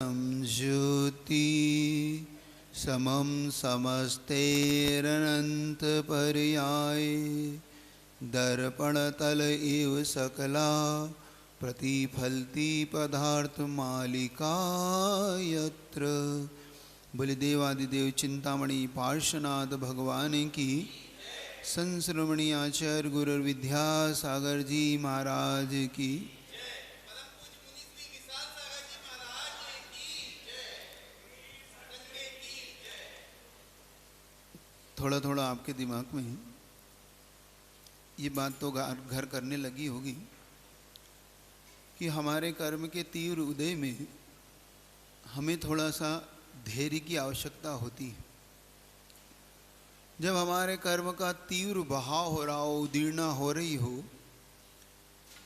ज्योति समं समस्तेरनन्तपर्याय दर्पणतल इव सकला प्रतिफलति पदार्थमालिका यत्र। बोले देवादिदेव चिंतामणि पार्श्वनाथ भगवान की, संश्रमणी आचार्य गुरु विद्यासागर जी महाराज की। थोड़ा थोड़ा आपके दिमाग में ये बात तो घर करने लगी होगी कि हमारे कर्म के तीव्र उदय में हमें थोड़ा सा धैर्य की आवश्यकता होती है। जब हमारे कर्म का तीव्र बहाव हो रहा हो, उदीर्णा हो रही हो,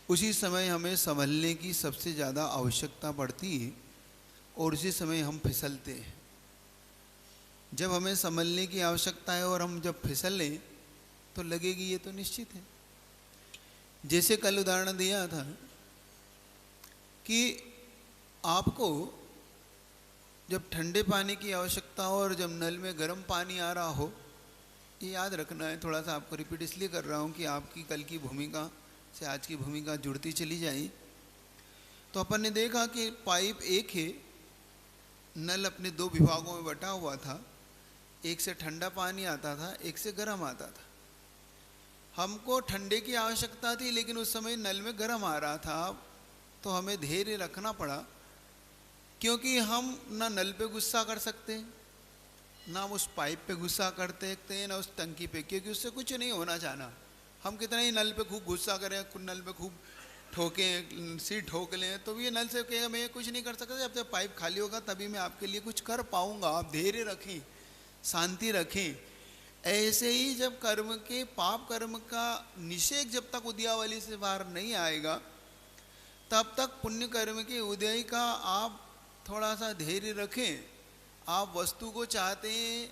उसी समय हमें संभलने की सबसे ज़्यादा आवश्यकता पड़ती है और उसी समय हम फिसलते हैं। जब हमें संभलने की आवश्यकता है और हम जब फिसलें तो लगेगी ये तो निश्चित है। जैसे कल उदाहरण दिया था कि आपको जब ठंडे पानी की आवश्यकता हो और जब नल में गर्म पानी आ रहा हो, ये याद रखना है। थोड़ा सा आपको रिपीट इसलिए कर रहा हूँ कि आपकी कल की भूमिका से आज की भूमिका जुड़ती चली जाए। तो अपन ने देखा कि पाइप एक है, नल अपने दो विभागों में बटा हुआ था। एक से ठंडा पानी आता था, एक से गर्म आता था। हमको ठंडे की आवश्यकता थी लेकिन उस समय नल में गर्म आ रहा था, तो हमें धैर्य रखना पड़ा, क्योंकि हम ना नल पे गुस्सा कर सकते, ना उस पाइप पे गुस्सा करते हैं, ना उस टंकी पे, क्योंकि उससे कुछ नहीं होना चाहना। हम कितना ही नल पे खूब गुस्सा करें, नल पे खूब ठोकें, सिर ठोक लें, तो ये नल से कहेगा मैं कुछ नहीं कर सकता, जब तक पाइप खाली होगा तभी मैं आपके लिए कुछ कर पाऊंगा। आप धैर्य रखें, शांति रखें। ऐसे ही जब कर्म के पाप कर्म का निषेध जब तक उद्यावली से बाहर नहीं आएगा, तब तक पुण्य कर्म के उदय का आप थोड़ा सा धैर्य रखें। आप वस्तु को चाहते हैं,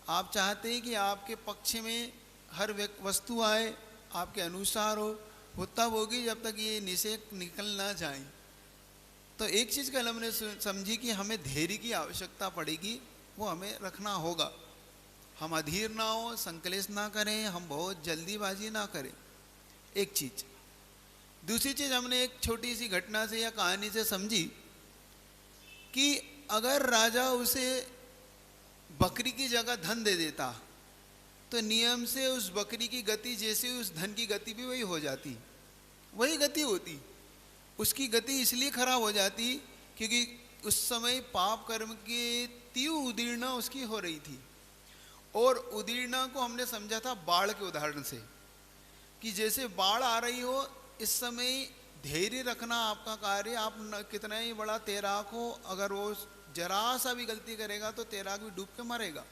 आप चाहते हैं कि आपके पक्ष में हर वस्तु आए, आपके अनुसार हो, वो तब होगी जब तक ये निषेध निकल ना जाए। तो एक चीज़ कल हमने समझी कि हमें धैर्य की आवश्यकता पड़ेगी, वो हमें रखना होगा। हम अधीर ना हो, संकलेश ना करें, हम बहुत जल्दीबाजी ना करें, एक चीज़। दूसरी चीज़ हमने एक छोटी सी घटना से या कहानी से समझी कि अगर राजा उसे बकरी की जगह धन दे देता तो नियम से उस बकरी की गति जैसे उस धन की गति भी वही हो जाती, वही गति होती। उसकी गति इसलिए खराब हो जाती क्योंकि उस समय पाप कर्म के तीव्र उदीर्णा उसकी हो रही थी। और उदीर्णा को हमने समझा था बाढ़ के उदाहरण से, कि जैसे बाढ़ आ रही हो, इस समय धैर्य रखना आपका कार्य। आप कितना ही बड़ा तैराक हो, अगर वो जरा सा भी गलती करेगा तो तैराक भी डूब के मरेगा।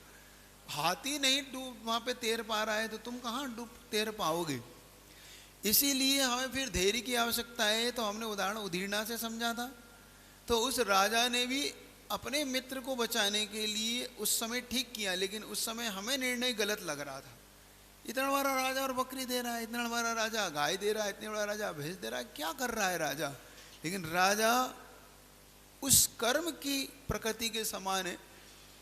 हाथी नहीं डूब वहाँ पे तैर पा रहा है तो तुम कहाँ डूब तैर पाओगे। इसीलिए हमें फिर धैर्य की आवश्यकता है। तो हमने उदाहरण उदीर्णा से समझा था। तो उस राजा ने भी अपने मित्र को बचाने के लिए उस समय ठीक किया, लेकिन उस समय हमें निर्णय गलत लग रहा था। इतना बड़ा राजा और बकरी दे रहा है, इतना बड़ा राजा गाय दे रहा है, इतना बड़ा राजा भैंस दे रहा है, क्या कर रहा है राजा। लेकिन राजा उस कर्म की प्रकृति के समान है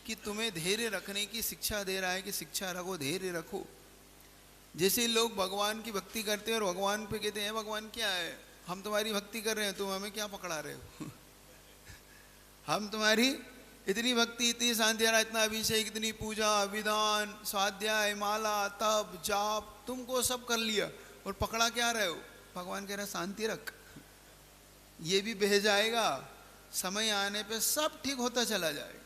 कि तुम्हें धैर्य रखने की शिक्षा दे रहा है कि शिक्षा रखो, धैर्य रखो। जैसे लोग भगवान की भक्ति करते हैं और भगवान पे कहते हैं भगवान क्या है, हम तुम्हारी भक्ति कर रहे हैं, तुम हमें क्या पकड़ा रहे हो। हम तुम्हारी इतनी भक्ति, इतनी शांति, इतना अभिषेक, इतनी पूजा विधान, स्वाध्याय, माला, तप, जाप, तुमको सब कर लिया और पकड़ा क्या रहे हो। भगवान कह रहे शांति रख, ये भी बह जाएगा, समय आने पे सब ठीक होता चला जाएगा।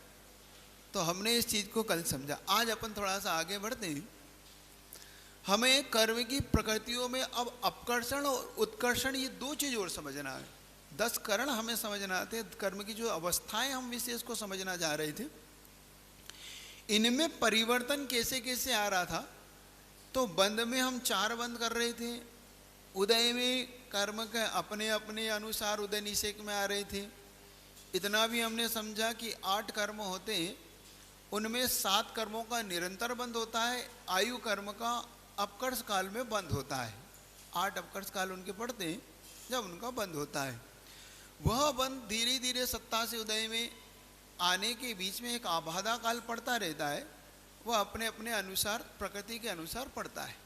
तो हमने इस चीज को कल समझा। आज अपन थोड़ा सा आगे बढ़ते हैं। हमें कर्म की प्रकृतियों में अब अपकर्षण और उत्कर्षण, ये दो चीज और समझना है। 10 करण हमें समझना थे, कर्म की जो अवस्थाएं हम विशेष को समझना जा रहे थे, इनमें परिवर्तन कैसे कैसे आ रहा था। तो बंद में हम 4 बंद कर रहे थे, उदय में कर्म के अपने अपने अनुसार उदय निषेक में आ रहे थे। इतना भी हमने समझा कि 8 कर्म होते हैं, उनमें 7 कर्मों का निरंतर बंद होता है, आयु कर्म का अपकर्ष काल में बंद होता है। 8 अपकर्ष काल उनके पड़ते हैं जब उनका बंद होता है। वह बंध धीरे धीरे सत्ता से उदय में आने के बीच में एक आबादा काल पड़ता रहता है, वह अपने अपने अनुसार प्रकृति के अनुसार पड़ता है।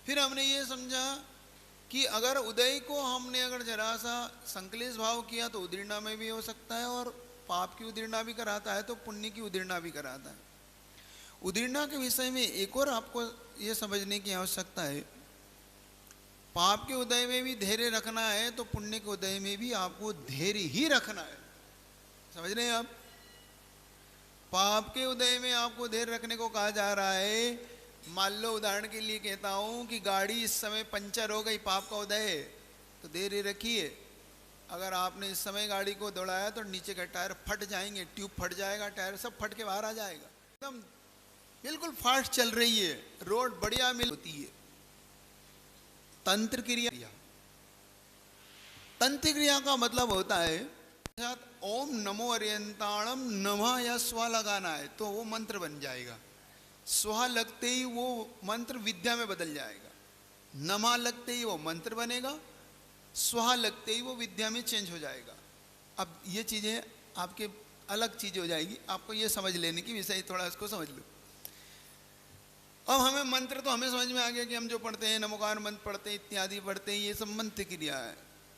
फिर हमने ये समझा कि अगर उदय को हमने अगर जरा सा संकलेश भाव किया तो उदीर्णा में भी हो सकता है, और पाप की उदीर्णा भी कराता है तो पुण्य की उदीर्णा भी कराता है। उदीर्णा के विषय में एक और आपको ये समझने की आवश्यकता है, पाप के उदय में भी धैर्य रखना है तो पुण्य के उदय में भी आपको धैर्य ही रखना है। समझ रहे हैं आप? पाप के उदय में आपको धैर्य रखने को कहा जा रहा है। मान लो उदाहरण के लिए कहता हूं कि गाड़ी इस समय पंचर हो गई, पाप का उदय है, तो धैर्य रखिए। अगर आपने इस समय गाड़ी को दौड़ाया तो नीचे का टायर फट जाएंगे, ट्यूब फट जाएगा, टायर सब फट के बाहर आ जाएगा। एकदम बिल्कुल फास्ट चल रही है, रोड बढ़िया मिल होती है। तंत्र क्रिया, तंत्र क्रिया का मतलब होता है ओम नमो अरियंताणम नमः या स्वा लगाना है तो वो मंत्र बन जाएगा। स्वा लगते ही वो मंत्र विद्या में बदल जाएगा, नमः लगते ही वो मंत्र बनेगा, स्वा लगते ही वो विद्या में चेंज हो जाएगा। अब ये चीजें आपके अलग चीज हो जाएगी, आपको ये समझ लेने की विषय, थोड़ा इसको समझ लो। अब हमें मंत्र तो हमें समझ में आ गया कि हम जो पढ़ते हैं नमोकार मंत्र पढ़ते हैं इत्यादि पढ़ते हैं, ये सब मंत्र क्रिया है।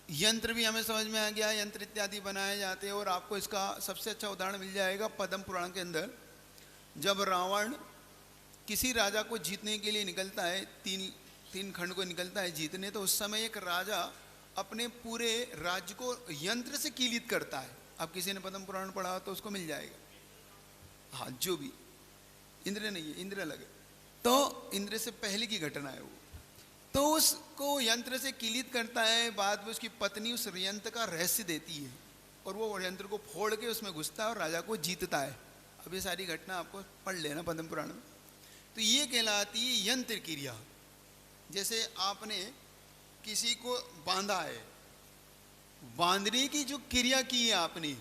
यंत्र भी हमें समझ में आ गया, यंत्र इत्यादि बनाए जाते हैं। और आपको इसका सबसे अच्छा उदाहरण मिल जाएगा पद्म पुराण के अंदर, जब रावण किसी राजा को जीतने के लिए निकलता है, तीन खंड को निकलता है जीतने, तो उस समय एक राजा अपने पूरे राज्य को यंत्र से कीलित करता है। अब किसी ने पद्म पुराण पढ़ा तो उसको मिल जाएगा। हाँ, जो भी इंद्र नहीं है, इंद्र अलग है, तो इंद्र से पहले की घटना है वो। तो उसको यंत्र से कीलित करता है, बाद में उसकी पत्नी उस यंत्र का रहस्य देती है और वो यंत्र को फोड़ के उसमें घुसता है और राजा को जीतता है। अब ये सारी घटना आपको पढ़ लेना पद्म पुराण में। तो ये कहलाती है यंत्र क्रिया। जैसे आपने किसी को बांधा है, बांधने की जो क्रिया की है आपने,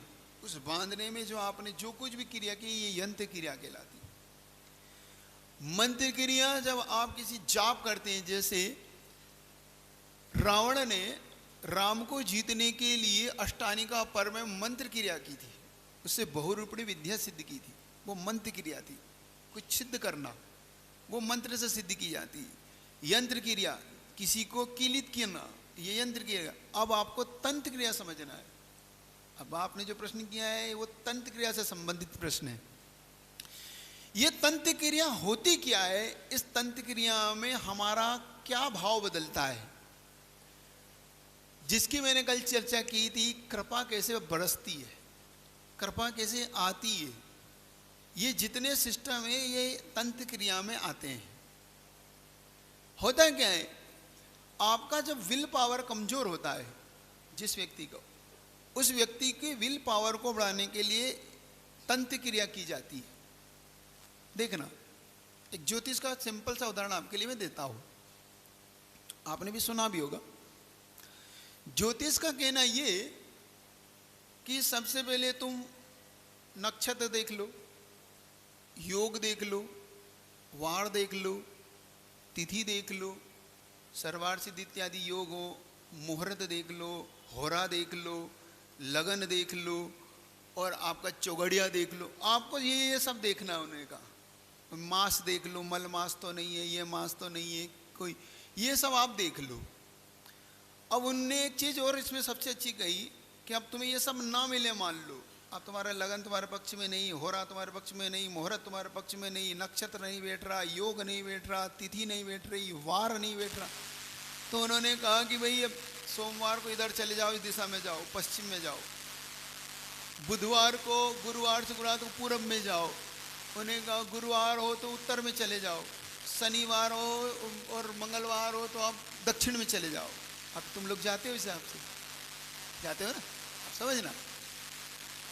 उस बांधने में जो आपने जो कुछ भी क्रिया की, ये यंत्र क्रिया कहलाती है। मंत्र क्रिया जब आप किसी जाप करते हैं, जैसे रावण ने राम को जीतने के लिए अष्टानिका पर्व में मंत्र क्रिया की थी, उससे बहुरूपणी विद्या सिद्ध की थी, वो मंत्र क्रिया थी। कुछ सिद्ध करना वो मंत्र से सिद्ध की जाती है। यंत्र क्रिया किसी को कीलित करना, ये यंत्र क्रिया। अब आपको तंत्र क्रिया समझना है। अब आपने जो प्रश्न किया है वो तंत्र क्रिया से संबंधित प्रश्न है। ये तंत्र क्रिया होती क्या है, इस तंत्र क्रिया में हमारा क्या भाव बदलता है, जिसकी मैंने कल चर्चा की थी। कृपा कैसे बरसती है, कृपा कैसे आती है, ये जितने सिस्टम है ये तंत्र क्रिया में आते हैं। होता क्या है, आपका जब विल पावर कमजोर होता है जिस व्यक्ति को, उस व्यक्ति के विल पावर को बढ़ाने के लिए तंत्र क्रिया की जाती है। देखना, एक ज्योतिष का सिंपल सा उदाहरण आपके लिए मैं देता हूं, आपने भी सुना भी होगा। ज्योतिष का कहना ये कि सबसे पहले तुम नक्षत्र देख लो, योग देख लो, वार देख लो, तिथि देख लो, सर्वार्थ सिद्धि इत्यादि योग हो, मुहूर्त देख लो, होरा देख लो, लगन देख लो, और आपका चौगड़िया देख लो। आपको ये सब देखना है। उन्होंने कहा मास देख लो, मल मास तो नहीं है, ये मास तो नहीं है कोई, ये सब आप देख लो। अब उनने एक चीज़ और इसमें सबसे अच्छी कही कि अब तुम्हें ये सब ना मिले, मान लो अब तुम्हारा लगन तुम्हारे पक्ष में नहीं, हो रहा तुम्हारे पक्ष में नहीं, मुहूर्त तुम्हारे पक्ष में नहीं, नक्षत्र नहीं बैठ रहा, योग नहीं बैठ रहा, तिथि नहीं बैठ रही, वार नहीं बैठ रहा। तो उन्होंने कहा कि भाई अब सोमवार को इधर चले जाओ, इस दिशा में जाओ, पश्चिम में जाओ, बुधवार को गुरुवार से गुरुवार को पूरब में जाओ, उन्हें कहा गुरुवार हो तो उत्तर में चले जाओ, शनिवार हो और मंगलवार हो तो आप दक्षिण में चले जाओ। अब तुम लोग जाते हो इस हिसाब से, जाते हो ना, आप समझना।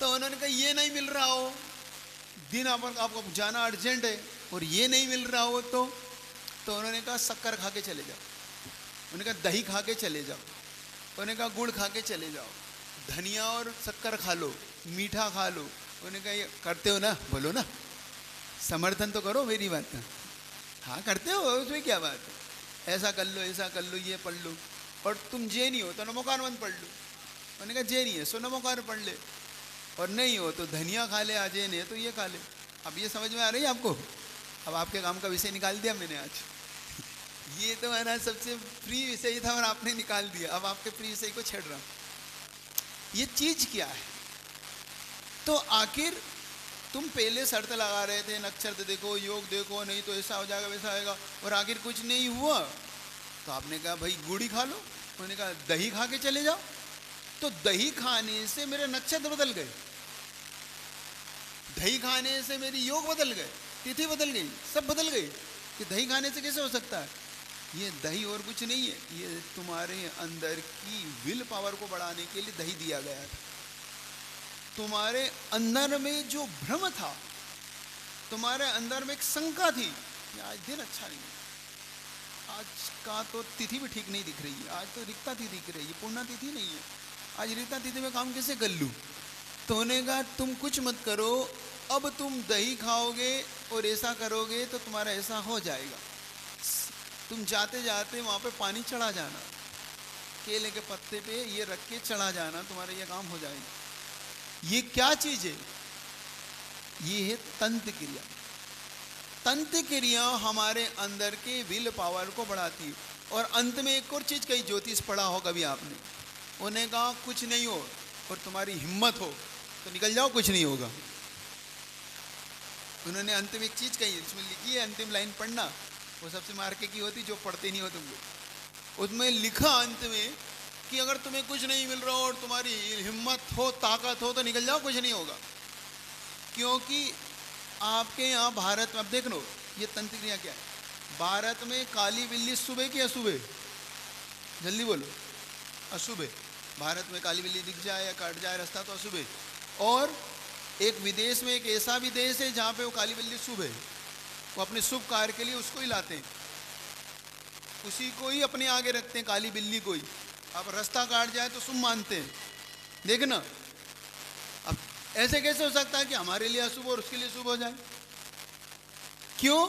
तो उन्होंने कहा ये नहीं मिल रहा हो, दिन आपको जाना अर्जेंट है और ये नहीं मिल रहा हो तो उन्होंने कहा शक्कर खा के चले जाओ, उन्होंने कहा दही खा के चले जाओ, उन्होंने कहा गुड़ खा के चले जाओ, धनिया और शक्कर खा लो, मीठा खा लो। उन्होंने कहा ये करते हो ना, बोलो ना, समर्थन तो करो मेरी बात का। हाँ करते हो, उसमें क्या बात है, ऐसा कर लो, ऐसा कर लो, ये पढ़ लो। और तुम जे नहीं हो तो नमोकार मंत्र पढ़ लो। उन्होंने कहा जे नहीं है सो नमोकार पढ़ ले, और नहीं हो तो धनिया खा ले, अजय ने तो ये खा ले। अब ये समझ में आ रही है आपको? अब आपके काम का विषय निकाल दिया मैंने आज। ये तो मेरा सबसे फ्री विषय था और आपने निकाल दिया। अब आपके फ्री विषय को छेड़ रहा हूं। ये चीज क्या है? तो आखिर तुम पहले शर्त लगा रहे थे नक्षत्र देखो, योग देखो, नहीं तो ऐसा हो जाएगा वैसा आएगा, और आखिर कुछ नहीं हुआ। तो आपने कहा भाई गुड़ी खा लो, उन्होंने कहा दही खा के चले जाओ। तो दही खाने से मेरे नक्षत्र बदल गए, दही खाने से मेरी योग बदल गए, तिथि बदल गई, सब बदल गई। कि दही खाने से कैसे हो सकता है? ये दही और कुछ नहीं है, ये तुम्हारे अंदर की विल पावर को बढ़ाने के लिए दही दिया गया था। तुम्हारे अंदर में जो भ्रम था, तुम्हारे अंदर में एक शंका थी कि आज दिन अच्छा नहीं है, आज का तो तिथि भी ठीक नहीं दिख रही है, आज तो रिक्ता तिथि दिख रही है, पूर्णा तिथि नहीं है, आज रिक्ता तिथि में काम कैसे कर लूँ? तो उन्होंने कहा तुम कुछ मत करो, अब तुम दही खाओगे और ऐसा करोगे तो तुम्हारा ऐसा हो जाएगा। तुम जाते जाते वहाँ पे पानी चढ़ा जाना, केले के पत्ते पे ये रख के चढ़ा जाना, तुम्हारा ये काम हो जाएगा। ये क्या चीज है? ये है तंत्र क्रिया। तंत्र क्रिया हमारे अंदर के विल पावर को बढ़ाती है। और अंत में एक और चीज कही, ज्योतिष पढ़ा हो कभी आपने, उन्हें कहा कुछ नहीं हो और तुम्हारी हिम्मत हो तो निकल जाओ, कुछ नहीं होगा। उन्होंने अंत में एक चीज कही, इसमें लिखी है, अंतिम लाइन पढ़ना, वो सबसे मार्के की होती जो पढ़ते नहीं हो तुम लोग। उसमें लिखा अंत में कि अगर तुम्हें कुछ नहीं मिल रहा और तुम्हारी हिम्मत हो, ताकत हो तो निकल जाओ, कुछ नहीं होगा। क्योंकि आपके यहाँ भारत में, अब देख लो ये तंत्र क्रिया क्या है। भारत में काली बिल्ली सुबह की अशुभ? जल्दी बोलो, अशुभ है। भारत में काली बिल्ली दिख जाए या काट जाए रास्ता तो अशुभ है। और एक विदेश में एक ऐसा भी देश है जहाँ पे वो काली बिल्ली शुभ है, वो अपने शुभ कार्य के लिए उसको ही लाते हैं, उसी को ही अपने आगे रखते हैं, काली बिल्ली को ही। अब रास्ता काट जाए तो शुभ मानते हैं, देखना। अब ऐसे कैसे हो सकता है कि हमारे लिए अशुभ और उसके लिए शुभ हो जाए? क्यों?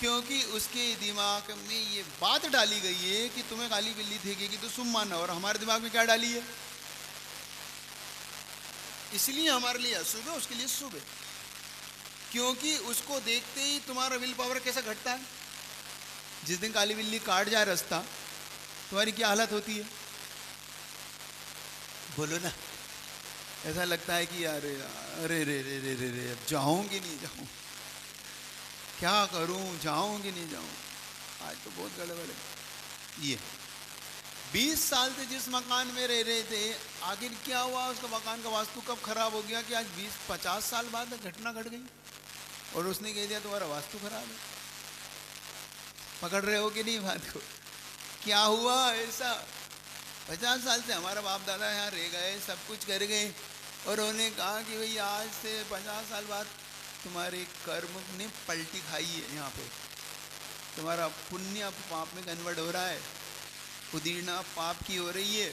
क्योंकि उसके दिमाग में ये बात डाली गई है कि तुम्हें काली बिल्ली दिखेगी तो शुभ मानना, और हमारे दिमाग में क्या डाली है? इसलिए हमारे लिए अशुभ है, उसके लिए शुभ है। क्योंकि उसको देखते ही तुम्हारा विल पावर कैसा घटता है? जिस दिन काली बिल्ली काट जाए रास्ता, तुम्हारी क्या हालत होती है? बोलो ना। ऐसा लगता है कि यार अरे रे रे रे रे रे, अब जाऊंगी नहीं जाऊं, क्या करूं, जाऊंगी नहीं जाऊं, आज तो बहुत गड़बड़ है। ये 20 साल से जिस मकान में रह रहे थे, आखिर क्या हुआ? उसका मकान का वास्तु कब खराब हो गया कि आज 20-50 साल बाद घटना घट गई और उसने कह दिया तुम्हारा वास्तु खराब है। पकड़ रहे हो कि नहीं बात को? क्या हुआ ऐसा? 50 साल से हमारा बाप दादा यहाँ रह गए, सब कुछ कर गए, और उन्होंने कहा कि भाई आज से 50 साल बाद तुम्हारे कर्म ने पलटी खाई है, यहाँ पे तुम्हारा पुण्य पाप में कन्वर्ट हो रहा है, उदीर्णा पाप की हो रही है,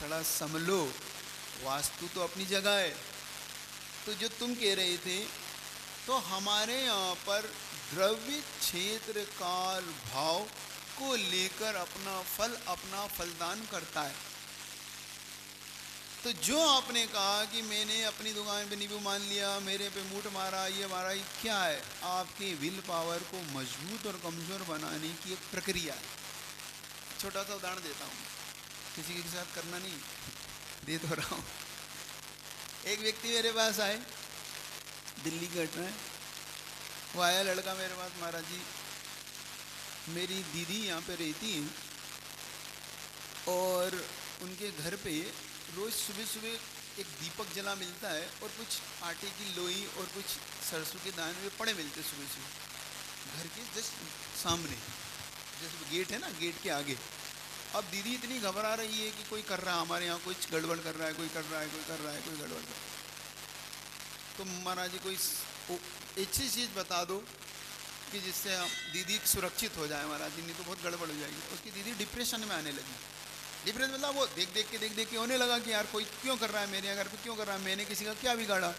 थोड़ा संभलो, वास्तु तो अपनी जगह है। तो जो तुम कह रहे थे, तो हमारे यहाँ पर द्रव्य क्षेत्र काल भाव को लेकर अपना फल, अपना फलदान करता है। तो जो आपने कहा कि मैंने अपनी दुकान पे नींबू मान लिया, मेरे पे मूठ मारा, ये मारा, ये क्या है? आपके विल पावर को मजबूत और कमजोर बनाने की एक प्रक्रिया है। छोटा सा उदाहरण देता हूँ, किसी के साथ करना नहीं, दे तो रहा हूँ। एक व्यक्ति मेरे पास आए, दिल्ली की घटना है। वो आया लड़का मेरे पास, महाराज जी मेरी दीदी यहाँ पे रहती है और उनके घर पे रोज़ सुबह सुबह एक दीपक जला मिलता है और कुछ आटे की लोई और कुछ सरसों के दाने भी पड़े मिलते सुबह सुबह घर के जस्ट सामने, जैसे गेट है ना, गेट के आगे। अब दीदी इतनी घबरा रही है कि कोई कर रहा है, हमारे यहाँ कुछ गड़बड़ कर रहा है, कोई कर रहा है, कोई कर रहा है, कोई गड़बड़ कर रहा है। तो महाराज जी कोई अच्छी चीज़ बता दो कि जिससे दीदी सुरक्षित हो जाए महाराज जी, नहीं तो बहुत गड़बड़ हो जाएगी। उसकी दीदी डिप्रेशन में आने लगी। डिप्रेशन मतलब वो देख देख के होने लगा कि यार कोई क्यों कर रहा है मेरे घर पे, क्यों कर रहा है, मैंने किसी का क्या बिगाड़ा।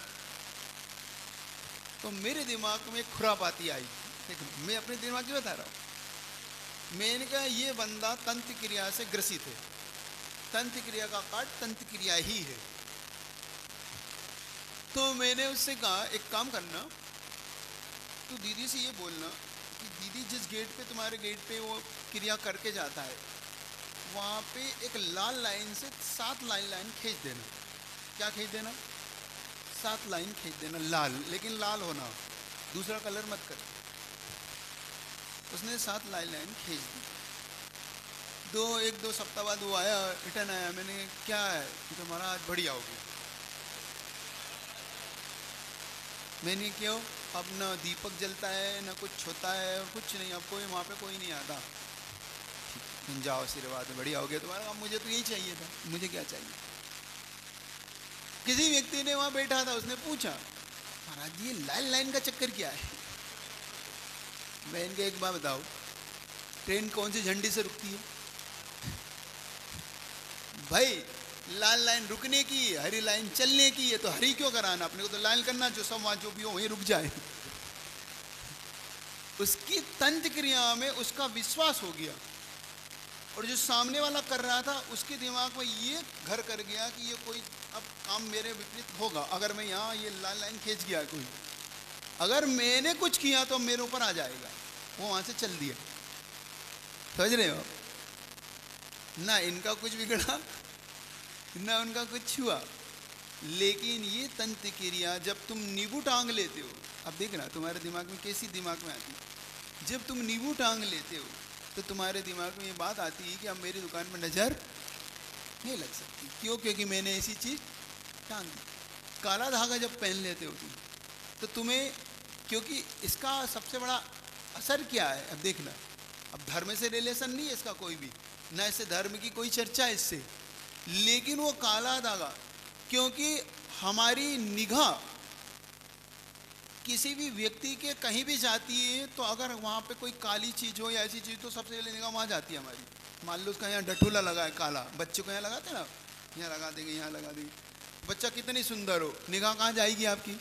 तो मेरे दिमाग में खुरापाती आई। देखो मैं अपने दिमाग की बता रहा हूँ। मैंने कहा ये बंदा तंत्र क्रिया से ग्रसित है, तंत्र क्रिया का काट तंत्र क्रिया ही है। तो मैंने उससे कहा एक काम करना, तो दीदी से ये बोलना कि दीदी जिस गेट पे तुम्हारे गेट पे वो क्रिया करके जाता है वहाँ पे एक लाल लाइन से 7 लाइन खींच देना। क्या खींच देना? 7 लाइन खींच देना, लाल, लेकिन लाल होना, दूसरा कलर मत कर। उसने 7 लाइन खींच दी। एक दो सप्ताह बाद वो आया, रिटर्न आया। मैंने क्या है? तो महाराज बढ़िया हो गया। मैंने क्यों? अब न दीपक जलता है न कुछ होता है, कुछ नहीं, अब कोई वहाँ पे कोई नहीं आता। जाओ आशीर्वाद, बढ़िया हो गया तुम्हारा काम। मुझे तो यही चाहिए था, मुझे क्या चाहिए? किसी व्यक्ति ने वहाँ बैठा था, उसने पूछा महाराज ये लाइन का चक्कर क्या है? मैं इनके एक बार बताओ, ट्रेन कौन सी झंडी से रुकती है? भाई लाल लाइन रुकने की, हरी लाइन चलने की है, तो हरी क्यों कराना? अपने को तो लाइन करना, जो सब वहां जो भी हो वहीं रुक जाए। उसकी तंत्र क्रिया में उसका विश्वास हो गया, और जो सामने वाला कर रहा था उसके दिमाग में ये घर कर गया कि ये कोई अब काम मेरे विपरीत होगा। अगर मैं यहाँ ये लाल लाइन खींच गया, कोई अगर मैंने कुछ किया तो मेरे ऊपर आ जाएगा। वो वहां से चल दिया। समझ रहे हो? ना इनका कुछ बिगड़ा ना उनका कुछ हुआ। लेकिन ये तंत्र क्रिया जब तुम नींबू टांग लेते हो, अब देखना तुम्हारे दिमाग में कैसी दिमाग में आती है। जब तुम नींबू टांग लेते हो तो तुम्हारे दिमाग में ये बात आती है कि अब मेरी दुकान में नज़र नहीं लग सकती। क्यों? क्योंकि मैंने ऐसी चीज़ टांग दी। काला धागा जब पहन लेते हो तुम, तो तुम्हें, क्योंकि इसका सबसे बड़ा असर क्या है? अब देखना, अब धर्म से रिलेशन नहीं है इसका कोई भी, ना इससे धर्म की कोई चर्चा है इससे, लेकिन वो काला धागा, क्योंकि हमारी निगाह किसी भी व्यक्ति के कहीं भी जाती है, तो अगर वहाँ पे कोई काली चीज़ हो या ऐसी चीज़, तो सबसे पहले निगाह वहाँ जाती है हमारी। मान लो उसका यहाँ डठूला लगा है काला, बच्चे को यहाँ लगाते ना, यहाँ लगा देंगे, यहाँ लगा देंगे, बच्चा कितनी सुंदर हो, निगाह कहाँ जाएगी आपकी?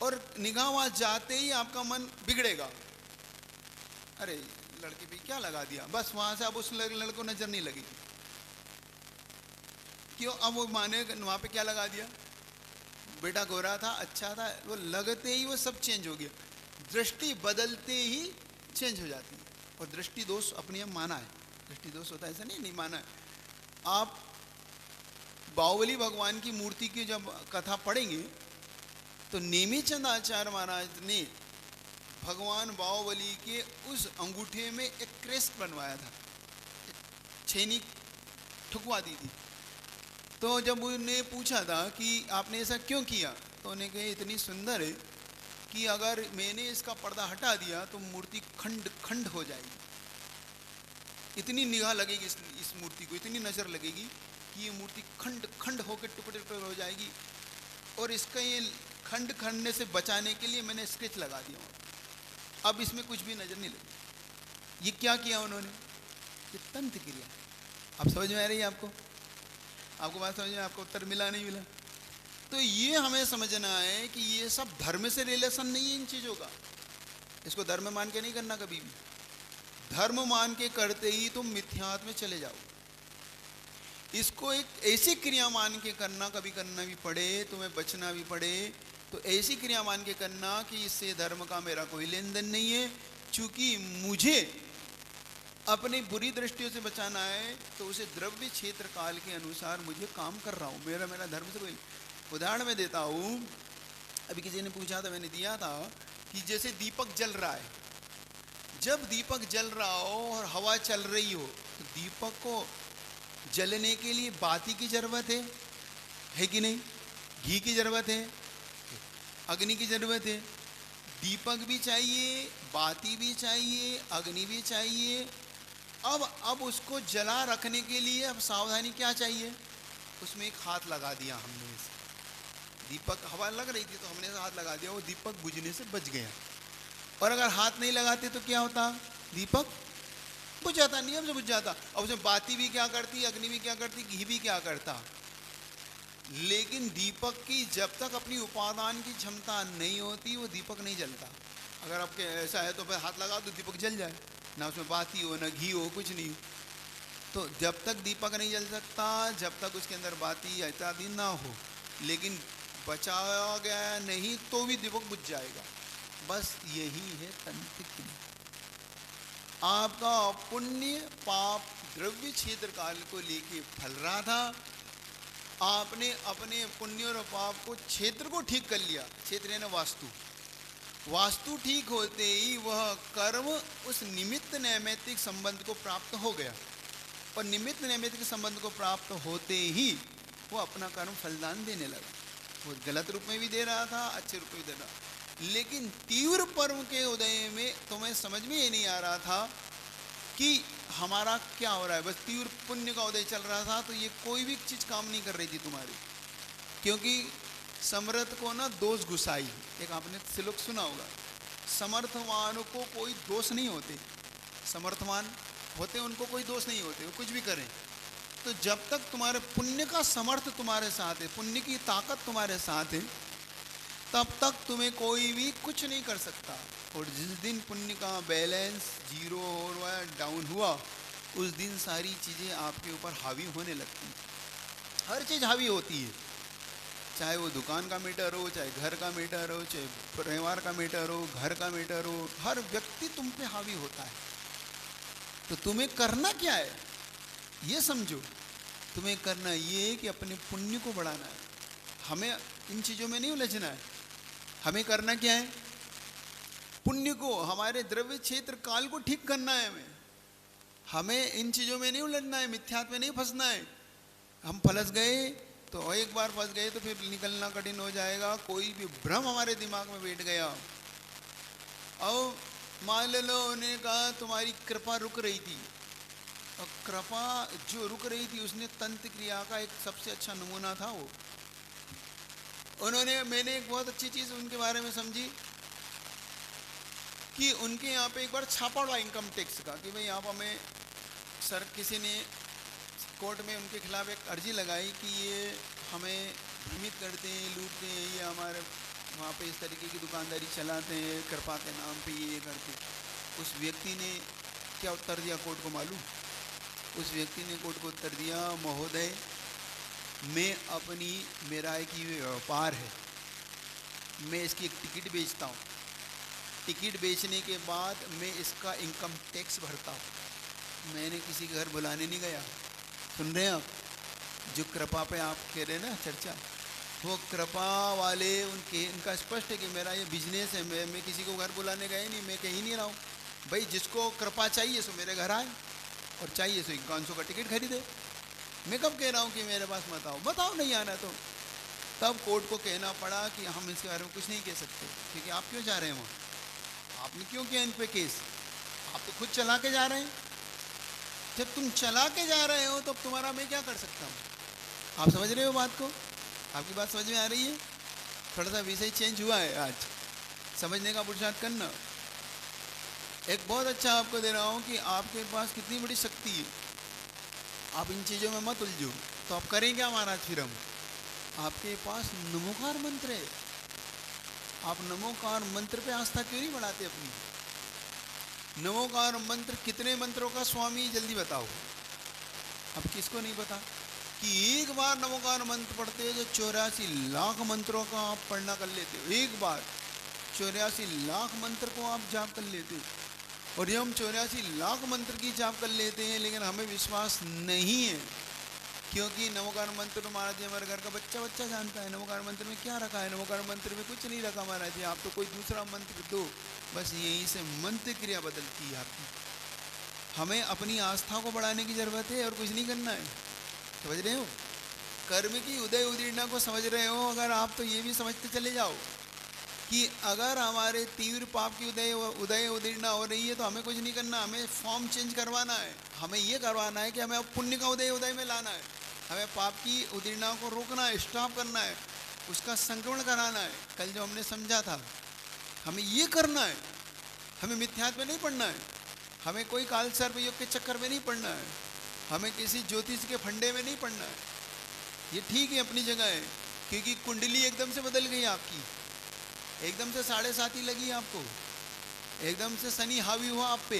और निगाह वहाँ जाते ही आपका मन बिगड़ेगा। अरे लड़के पे क्या लगा दिया, बस वहाँ से अब उस लड़के को नजर नहीं लगेगी। क्यों? अब वो माने वहाँ पे क्या लगा दिया, बेटा गोरा था, अच्छा था, वो लगते ही वो सब चेंज हो गया। दृष्टि बदलते ही चेंज हो जाती है। और दृष्टि दोष अपने आप माना है, दृष्टि दोष होता है ऐसा नहीं माना है। आप बाहुबली भगवान की मूर्ति की जब कथा पढ़ेंगे तो नेमीचंद आचार्य महाराज ने भगवान बाहुबली के उस अंगूठे में एक क्रेस्ट बनवाया था, छेनी ठुकवा दी थी। तो जब उन्हें पूछा था कि आपने ऐसा क्यों किया, तो उन्हें कहे इतनी सुंदर है कि अगर मैंने इसका पर्दा हटा दिया तो मूर्ति खंड खंड हो जाएगी। इतनी निगाह लगेगी इस मूर्ति को, इतनी नज़र लगेगी कि ये मूर्ति खंड खंड होकर टुकड़े टुकड़े हो जाएगी। और इसका ये खंड खंडने से बचाने के लिए मैंने स्केच लगा दिया। अब इसमें कुछ भी नज़र नहीं लगी। ये क्या किया उन्होंने? ये तंत्र क्रिया। अब समझ में आ रही है आपको? आपको बात समझ में? आपको उत्तर मिला नहीं मिला? तो ये हमें समझना है कि ये सब धर्म से रिलेशन नहीं है इन चीज़ों का। इसको धर्म मान के नहीं करना कभी भी। धर्म मान के करते ही तुम मिथ्यात्व में चले जाओ। इसको एक ऐसी क्रिया मान के करना, कभी करना भी पड़े, तुम्हें बचना भी पड़े, तो ऐसी क्रिया मान के करना कि इससे धर्म का मेरा कोई लेन देन नहीं है। चूंकि मुझे अपनी बुरी दृष्टियों से बचाना है, तो उसे द्रव्य क्षेत्र काल के अनुसार मुझे काम कर रहा हूँ। मेरा धर्म से कोई। उदाहरण मैं देता हूँ, अभी किसी ने पूछा था, मैंने दिया था कि जैसे दीपक जल रहा है, जब दीपक जल रहा हो और हवा चल रही हो, तो दीपक को जलने के लिए बाती की जरूरत है कि नहीं? घी की जरूरत है, अग्नि की जरूरत है। दीपक भी चाहिए, बाती भी चाहिए, अग्नि भी चाहिए। अब उसको जला रखने के लिए अब सावधानी क्या चाहिए? उसमें एक हाथ लगा दिया हमने। दीपक, हवा लग रही थी तो हमने हाथ लगा दिया, वो दीपक बुझने से बच गया। और अगर हाथ नहीं लगाते तो क्या होता? दीपक बुझ जाता, नियम से बुझ जाता। अब उसमें बाती भी क्या करती, अग्नि भी क्या करती, घी भी क्या करता। लेकिन दीपक की जब तक अपनी उपादान की क्षमता नहीं होती, वो दीपक नहीं जलता। अगर आपके ऐसा है तो फिर हाथ लगा दो, दीपक जल जाए, ना उसमें बाती हो ना घी हो, कुछ नहीं हो। तो जब तक दीपक नहीं जल सकता, जब तक उसके अंदर बाती इत्यादि ना हो, लेकिन बचाया गया नहीं तो भी दीपक बुझ जाएगा। बस यही है तंत्र क्रिया। आपका पुण्य पाप द्रव्य क्षेत्र काल को लेके फल रहा था, आपने अपने पुण्य और पाप को क्षेत्र को ठीक कर लिया। क्षेत्र है ना वास्तु, वास्तु ठीक होते ही वह कर्म उस निमित्त नैमित्तिक संबंध को प्राप्त हो गया, और निमित्त नैमित्तिक संबंध को प्राप्त होते ही वो अपना कर्म फलदान देने लगा। वो गलत रूप में भी दे रहा था, अच्छे रूप में भी दे रहा, लेकिन तीव्र पर्व के उदय में तुम्हें समझ में ये नहीं आ रहा था कि हमारा क्या हो रहा है। बस तीव्र पुण्य का उदय चल रहा था, तो ये कोई भी चीज़ काम नहीं कर रही थी तुम्हारी, क्योंकि समर्थ को ना दोष घुसाई। एक आपने श्लोक सुना होगा, समर्थवान को कोई दोष नहीं होते, समर्थवान होते उनको कोई दोष नहीं होते, वो कुछ भी करें। तो जब तक तुम्हारे पुण्य का समर्थ तुम्हारे साथ है, पुण्य की ताकत तुम्हारे साथ है, तब तक तुम्हें कोई भी कुछ नहीं कर सकता। और जिस दिन पुण्य का बैलेंस जीरो और डाउन हुआ, उस दिन सारी चीज़ें आपके ऊपर हावी होने लगती हैं। हर चीज़ हावी होती है, चाहे वो दुकान का मीटर हो, चाहे घर का मीटर हो, चाहे परिवार का मीटर हो, घर का मीटर हो, हर व्यक्ति तुम पे हावी होता है। तो तुम्हें करना क्या है ये समझो। तुम्हें करना ये है कि अपने पुण्य को बढ़ाना है। हमें इन चीज़ों में नहीं उलझना है। हमें करना क्या है, पुण्य को, हमारे द्रव्य क्षेत्र काल को ठीक करना है। हमें इन चीज़ों में नहीं उलझना है, मिथ्यात्व में नहीं फंसना है। हम फंस गए तो एक बार फंस गए तो फिर निकलना कठिन हो जाएगा। कोई भी भ्रम हमारे दिमाग में बैठ गया, अब मान लो उन्होंने कहा तुम्हारी कृपा रुक रही थी, और कृपा जो रुक रही थी उसने तंत्र क्रिया का एक सबसे अच्छा नमूना था वो। मैंने एक बहुत अच्छी चीज़ उनके बारे में समझी कि उनके यहाँ पे एक बार छापा पड़ा इनकम टैक्स का, कि भाई आप हमें सर, किसी ने कोर्ट में उनके खिलाफ एक अर्जी लगाई कि ये हमें भ्रमित करते हैं, लूटते हैं, ये हमारे वहाँ पे इस तरीके की दुकानदारी चलाते हैं, कृपा के नाम पे ये करते। उस व्यक्ति ने क्या उत्तर दिया कोर्ट को मालूम? उस व्यक्ति ने कोर्ट को उत्तर दिया, महोदय मैं अपनी, मेरा एक ये व्यापार है, मैं इसकी एक टिकट बेचता हूँ, टिकट बेचने के बाद मैं इसका इनकम टैक्स भरता हूँ, मैंने किसी के घर बुलाने नहीं गया। सुन रहे हैं आप? जो कृपा पे आप कह रहे हैं ना चर्चा, वो कृपा वाले इनका स्पष्ट है कि मेरा ये बिजनेस है, मैं किसी को घर बुलाने गया नहीं, मैं कहीं नहीं रहा हूँ। भाई जिसको कृपा चाहिए सो मेरे घर आए, और चाहिए सो 500 का टिकट खरीदे। मैं कब कह रहा हूँ कि मेरे पास मत आओ, बताओ नहीं आना तो। तब कोर्ट को कहना पड़ा कि हम इसके बारे में कुछ नहीं कह सकते, क्योंकि आप क्यों जा रहे हैं वहाँ, आपने क्यों किया इन पे केस? आप तो खुद चला के जा रहे हैं। जब तुम चला के जा रहे हो तो तुम्हारा मैं क्या कर सकता हूँ? आप समझ रहे हो बात को? आपकी बात समझ में आ रही है? थोड़ा सा विषय चेंज हुआ है आज, समझने का पुरुषार्थ करना। एक बहुत अच्छा आपको दे रहा हूँ कि आपके पास कितनी बड़ी शक्ति है, आप इन चीज़ों में मत उलझो। तो आप करें क्या महाराज? फिर हम, आपके पास नमोकार मंत्र है, आप नमोकार मंत्र पे आस्था क्यों नहीं बढ़ाते अपनी? नमोकार मंत्र कितने मंत्रों का स्वामी, जल्दी बताओ। अब किसको नहीं पता कि एक बार नमोकार मंत्र पढ़ते हो जो 84 लाख मंत्रों का आप पढ़ना कर लेते हो। एक बार 84 लाख मंत्र को आप जाप कर लेते हो। और जब हम 84 लाख मंत्र की जाप कर लेते हैं, लेकिन हमें विश्वास नहीं है, क्योंकि नमोकार मंत्र महाराज जी हमारे घर का बच्चा जानता है नमोकार मंत्र में क्या रखा है। नमोकार मंत्र में कुछ नहीं रखा महाराज जी, आप तो कोई दूसरा मंत्र दो, बस यहीं से मंत्र क्रिया बदलती है आपकी। हमें अपनी आस्था को बढ़ाने की ज़रूरत है और कुछ नहीं करना है। समझ रहे हो? कर्म की उदय उदीर्णा को समझ रहे हो? अगर आप तो ये भी समझते चले जाओ कि अगर हमारे तीव्र पाप की उदय उदीर्णा हो रही है तो हमें कुछ नहीं करना, हमें फॉर्म चेंज करवाना है। हमें ये करवाना है कि हमें अब पुण्य का उदय में लाना है, हमें पाप की उदीर्णा को रोकना है, स्टॉप करना है, उसका संक्रमण कराना है। कल जो हमने समझा था, हमें ये करना है। हमें मिथ्यात्व में नहीं पढ़ना है, हमें कोई काल सर्प योग के चक्कर में नहीं पढ़ना है, हमें किसी ज्योतिष के फंडे में नहीं पढ़ना है। ये ठीक है, अपनी जगह है, क्योंकि कुंडली एकदम से बदल गई आपकी, एकदम से 7.5 लगी आपको, एकदम से शनि हावी हुआ आप पे,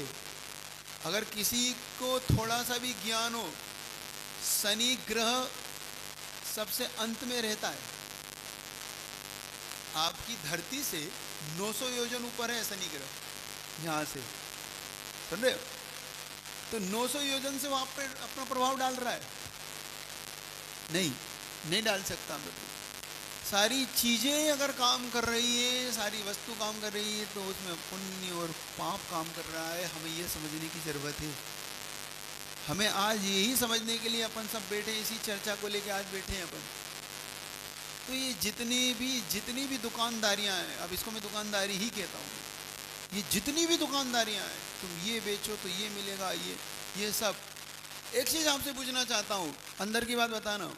अगर किसी को थोड़ा सा भी ज्ञान हो, शनि ग्रह सबसे अंत में रहता है। आपकी धरती से 900 योजन ऊपर है शनि ग्रह, यहाँ से, सुन रहे हो? तो 900 योजन से वहाँ पे अपना प्रभाव डाल रहा है? नहीं डाल सकता। मतलब सारी चीज़ें अगर काम कर रही है, सारी वस्तु काम कर रही है, तो उसमें पुण्य और पाप काम कर रहा है। हमें ये समझने की ज़रूरत है। हमें आज यही समझने के लिए अपन सब बैठे, इसी चर्चा को लेके आज बैठे हैं अपन। तो ये जितनी भी दुकानदारियां हैं, अब इसको मैं दुकानदारी ही कहता हूँ, ये जितनी भी दुकानदारियां हैं, तुम ये बेचो तो ये मिलेगा, ये सब। एक चीज़ आपसे पूछना चाहता हूँ, अंदर की बात बताना।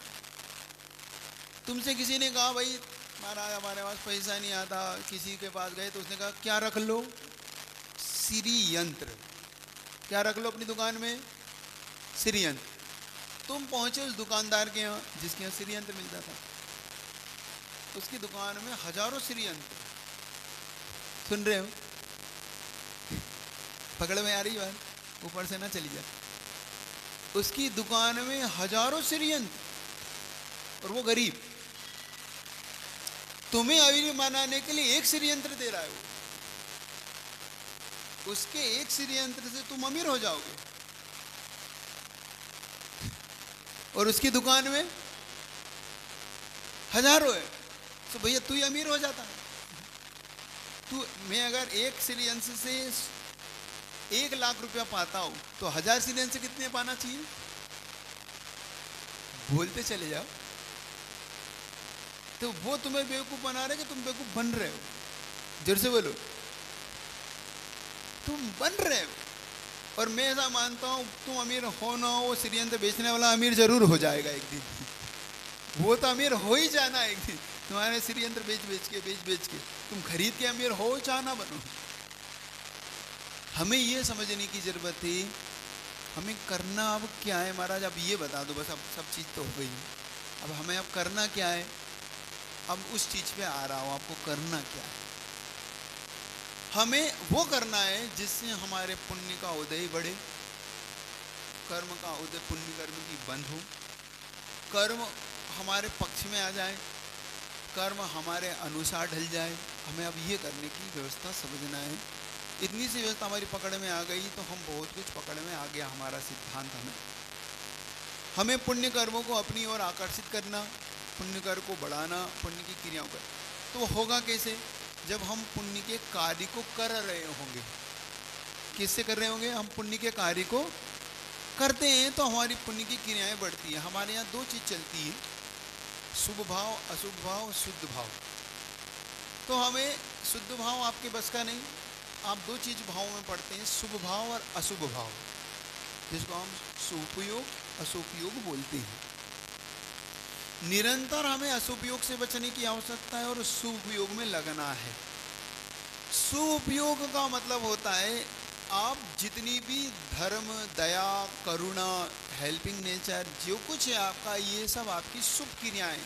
तुमसे किसी ने कहा भाई महाराज हमारे पास पैसा नहीं आता, किसी के पास गए तो उसने कहा क्या रख लो? श्री यंत्र। क्या रख लो अपनी दुकान में? श्री यंत्र। तुम पहुंचे उस दुकानदार के यहाँ जिसके यहाँ श्री यंत्र मिलता था, उसकी दुकान में हजारों श्री यंत्र। सुन रहे हो? पकड़ में आ रही बात? ऊपर से ना चली जाए। उसकी दुकान में हजारों श्री यंत्र और वो गरीब। तुम्हें अमीर बनाने के लिए एक श्री यंत्र दे रहा है वो। उसके एक श्री यंत्र से तुम अमीर हो जाओगे, और उसकी दुकान में हजारों है। तो भैया तू ही अमीर हो जाता है। मैं अगर एक श्री यंत्र से 1 लाख रुपया पाता हूं, तो 1000 श्री यंत्र से कितने पाना चाहिए? बोलते चले जाओ। तो वो तुम्हें बेवकूफ बना रहे कि तुम बेवकूफ बन रहे हो। जोर से बोलो, तुम बन रहे हो। और मैं ऐसा मानता हूं, तुम अमीर हो ना हो, श्री यंत्र बेचने वाला अमीर जरूर हो जाएगा एक दिन। वो तो अमीर हो ही जाना एक दिन। तुम्हारे श्री यंत्र बेच बेच के तुम खरीद के अमीर हो, चाहे ना बनो। हमें ये समझने की जरूरत है, हमें करना अब क्या है महाराज? अब ये बता दो बस। अब सब चीज़ तो हो गई, अब हमें अब करना क्या है? अब उस चीज़ पे आ रहा हूँ, आपको करना क्या है? हमें वो करना है जिससे हमारे पुण्य का उदय बढ़े, कर्म का उदय, पुण्य कर्म की बंद हो, कर्म हमारे पक्ष में आ जाए, कर्म हमारे अनुसार ढल जाए। हमें अब ये करने की व्यवस्था समझना है। इतनी सी व्यवस्था हमारी पकड़ में आ गई तो हम बहुत कुछ पकड़ में आ गया। हमारा सिद्धांत हमें पुण्य कर्मों को अपनी ओर आकर्षित करना, पुण्य कर्म को बढ़ाना, पुण्य की क्रियाओं का। तो होगा कैसे? जब हम पुण्य के कार्य को कर रहे होंगे। किससे कर रहे होंगे? हम पुण्य के कार्य को करते हैं तो हमारी पुण्य की क्रियाएं बढ़ती हैं। हमारे यहाँ 2 चीज़ चलती है, शुभ भाव, अशुभ भाव, शुद्ध भाव। तो हमें शुद्ध भाव आपके बस का नहीं। आप 2 चीज़ भाव में पढ़ते हैं, शुभ भाव और अशुभ भाव, जिसको हम सुपयोग अशुपयोग बोलते हैं। निरंतर हमें असुपयोग से बचने की आवश्यकता है और सुपयोग में लगना है। सुपयोग का मतलब होता है आप जितनी भी धर्म, दया, करुणा, हेल्पिंग नेचर, जो कुछ है आपका, ये सब आपकी शुभ क्रियाएं।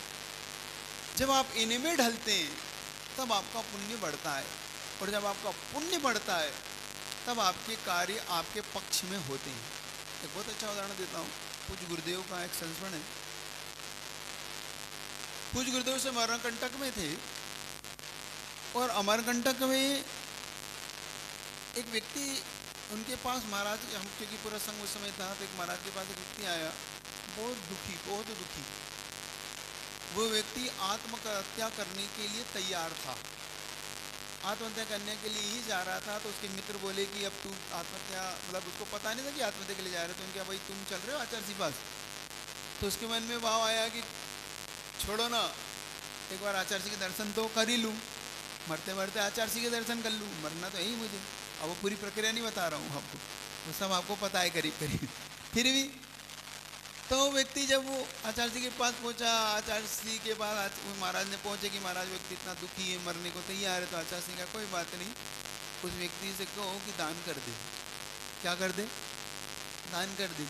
जब आप इनमें ढलते हैं तब आपका पुण्य बढ़ता है, और जब आपका पुण्य बढ़ता है तब आपके कार्य आपके पक्ष में होते हैं। एक बहुत अच्छा उदाहरण देता हूँ। पूज्य गुरुदेव का एक संस्मरण है। पूज्य गुरुदेव से अमरकंटक में थे, और अमरकंटक में एक व्यक्ति, उनके पास महाराज, हम क्योंकि पूरा संघ उस समय था, तो एक महाराज के पास एक व्यक्ति आया, बहुत दुखी। वो व्यक्ति आत्महत्या करने के लिए तैयार था। आत्महत्या करने के लिए ही जा रहा था। तो उसके मित्र बोले कि अब तू आत्महत्या, मतलब उसको पता नहीं था कि आत्महत्या के लिए जा रहे। तो उनके भाई तुम चल रहे हो आचार्य जी पास? तो उसके मन में भाव आया कि छोड़ो ना, एक बार आचार्य जी के दर्शन तो कर ही लूँ, मरते मरते आचार्य जी के दर्शन कर लूँ, मरना तो यही मुझे। अब वो पूरी प्रक्रिया नहीं बता रहा हूँ आपको, वो सब आपको पता है करीब करीब। फिर भी तो व्यक्ति जब वो आचार्य जी के पास पहुंचा, आचार्य जी के पास महाराज ने पहुंचे कि महाराज व्यक्ति इतना दुखी है, मरने को तैयार है। तो आचार्य जी का कोई बात नहीं, उस व्यक्ति से कहो कि दान कर दे। क्या कर दे? दान कर दे।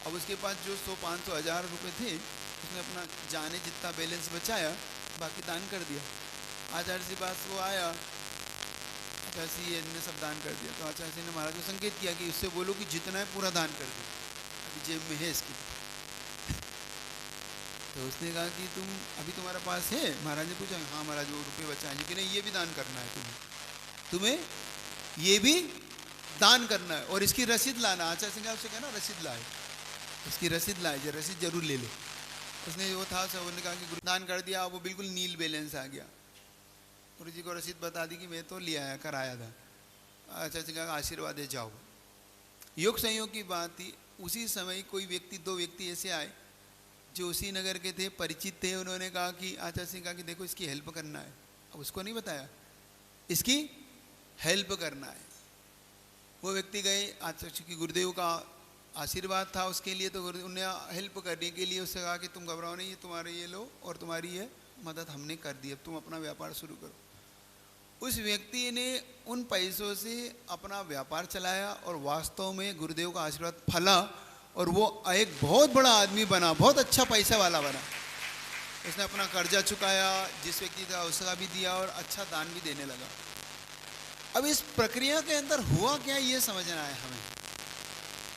अब उसके पास जो 100, 500, 1000 रुपये थे, उसने अपना जाने जितना बैलेंस बचाया, बाकी दान कर दिया। आचार्य जी पास वो आया, आचार्य ने सब दान कर दिया। तो आचार्य ने महाराज को संकेत किया कि उससे बोलो कि जितना है पूरा दान कर दो, अभी जेब में है इसकी। तो उसने कहा कि तुम अभी तुम्हारे पास है? महाराज ने पूछा, हाँ महाराज वो रुपये बचा है, लेकिन ये भी दान करना है तुम्हें ये भी दान करना है, और इसकी रसीद लाना। आचार्य सिंह उससे कहना रसीद लाए, इसकी रसीद लाए, रसीद जरूर ले ले। उसने वो था सब, उन्होंने कहा कि गुरु दान कर दिया, वो बिल्कुल नील बैलेंस आ गया। गुरु जी को रसीद बता दी कि मैं तो ले आया कर आया था। आचार्य सिंह का आशीर्वाद है, जाओ। योग संयोग की बात थी। उसी समय कोई व्यक्ति, दो व्यक्ति ऐसे आए जो उसी नगर के थे, परिचित थे। उन्होंने कहा कि आचार्य सिंह कहा कि देखो इसकी हेल्प करना है। अब उसको नहीं बताया, इसकी हेल्प करना है। वो व्यक्ति गए, आचार्य की गुरुदेव का आशीर्वाद था उसके लिए, तो उन्हें हेल्प करने के लिए उससे कहा कि तुम घबराओ नहीं, ये तुम्हारे ये लो और तुम्हारी ये मदद हमने कर दी, अब तुम अपना व्यापार शुरू करो। उस व्यक्ति ने उन पैसों से अपना व्यापार चलाया और वास्तव में गुरुदेव का आशीर्वाद फला और वो एक बहुत बड़ा आदमी बना, बहुत अच्छा पैसा वाला बना। उसने अपना कर्जा चुकाया, जिस व्यक्ति था उसका भी दिया और अच्छा दान भी देने लगा। अब इस प्रक्रिया के अंदर हुआ क्या, ये समझना है हमें।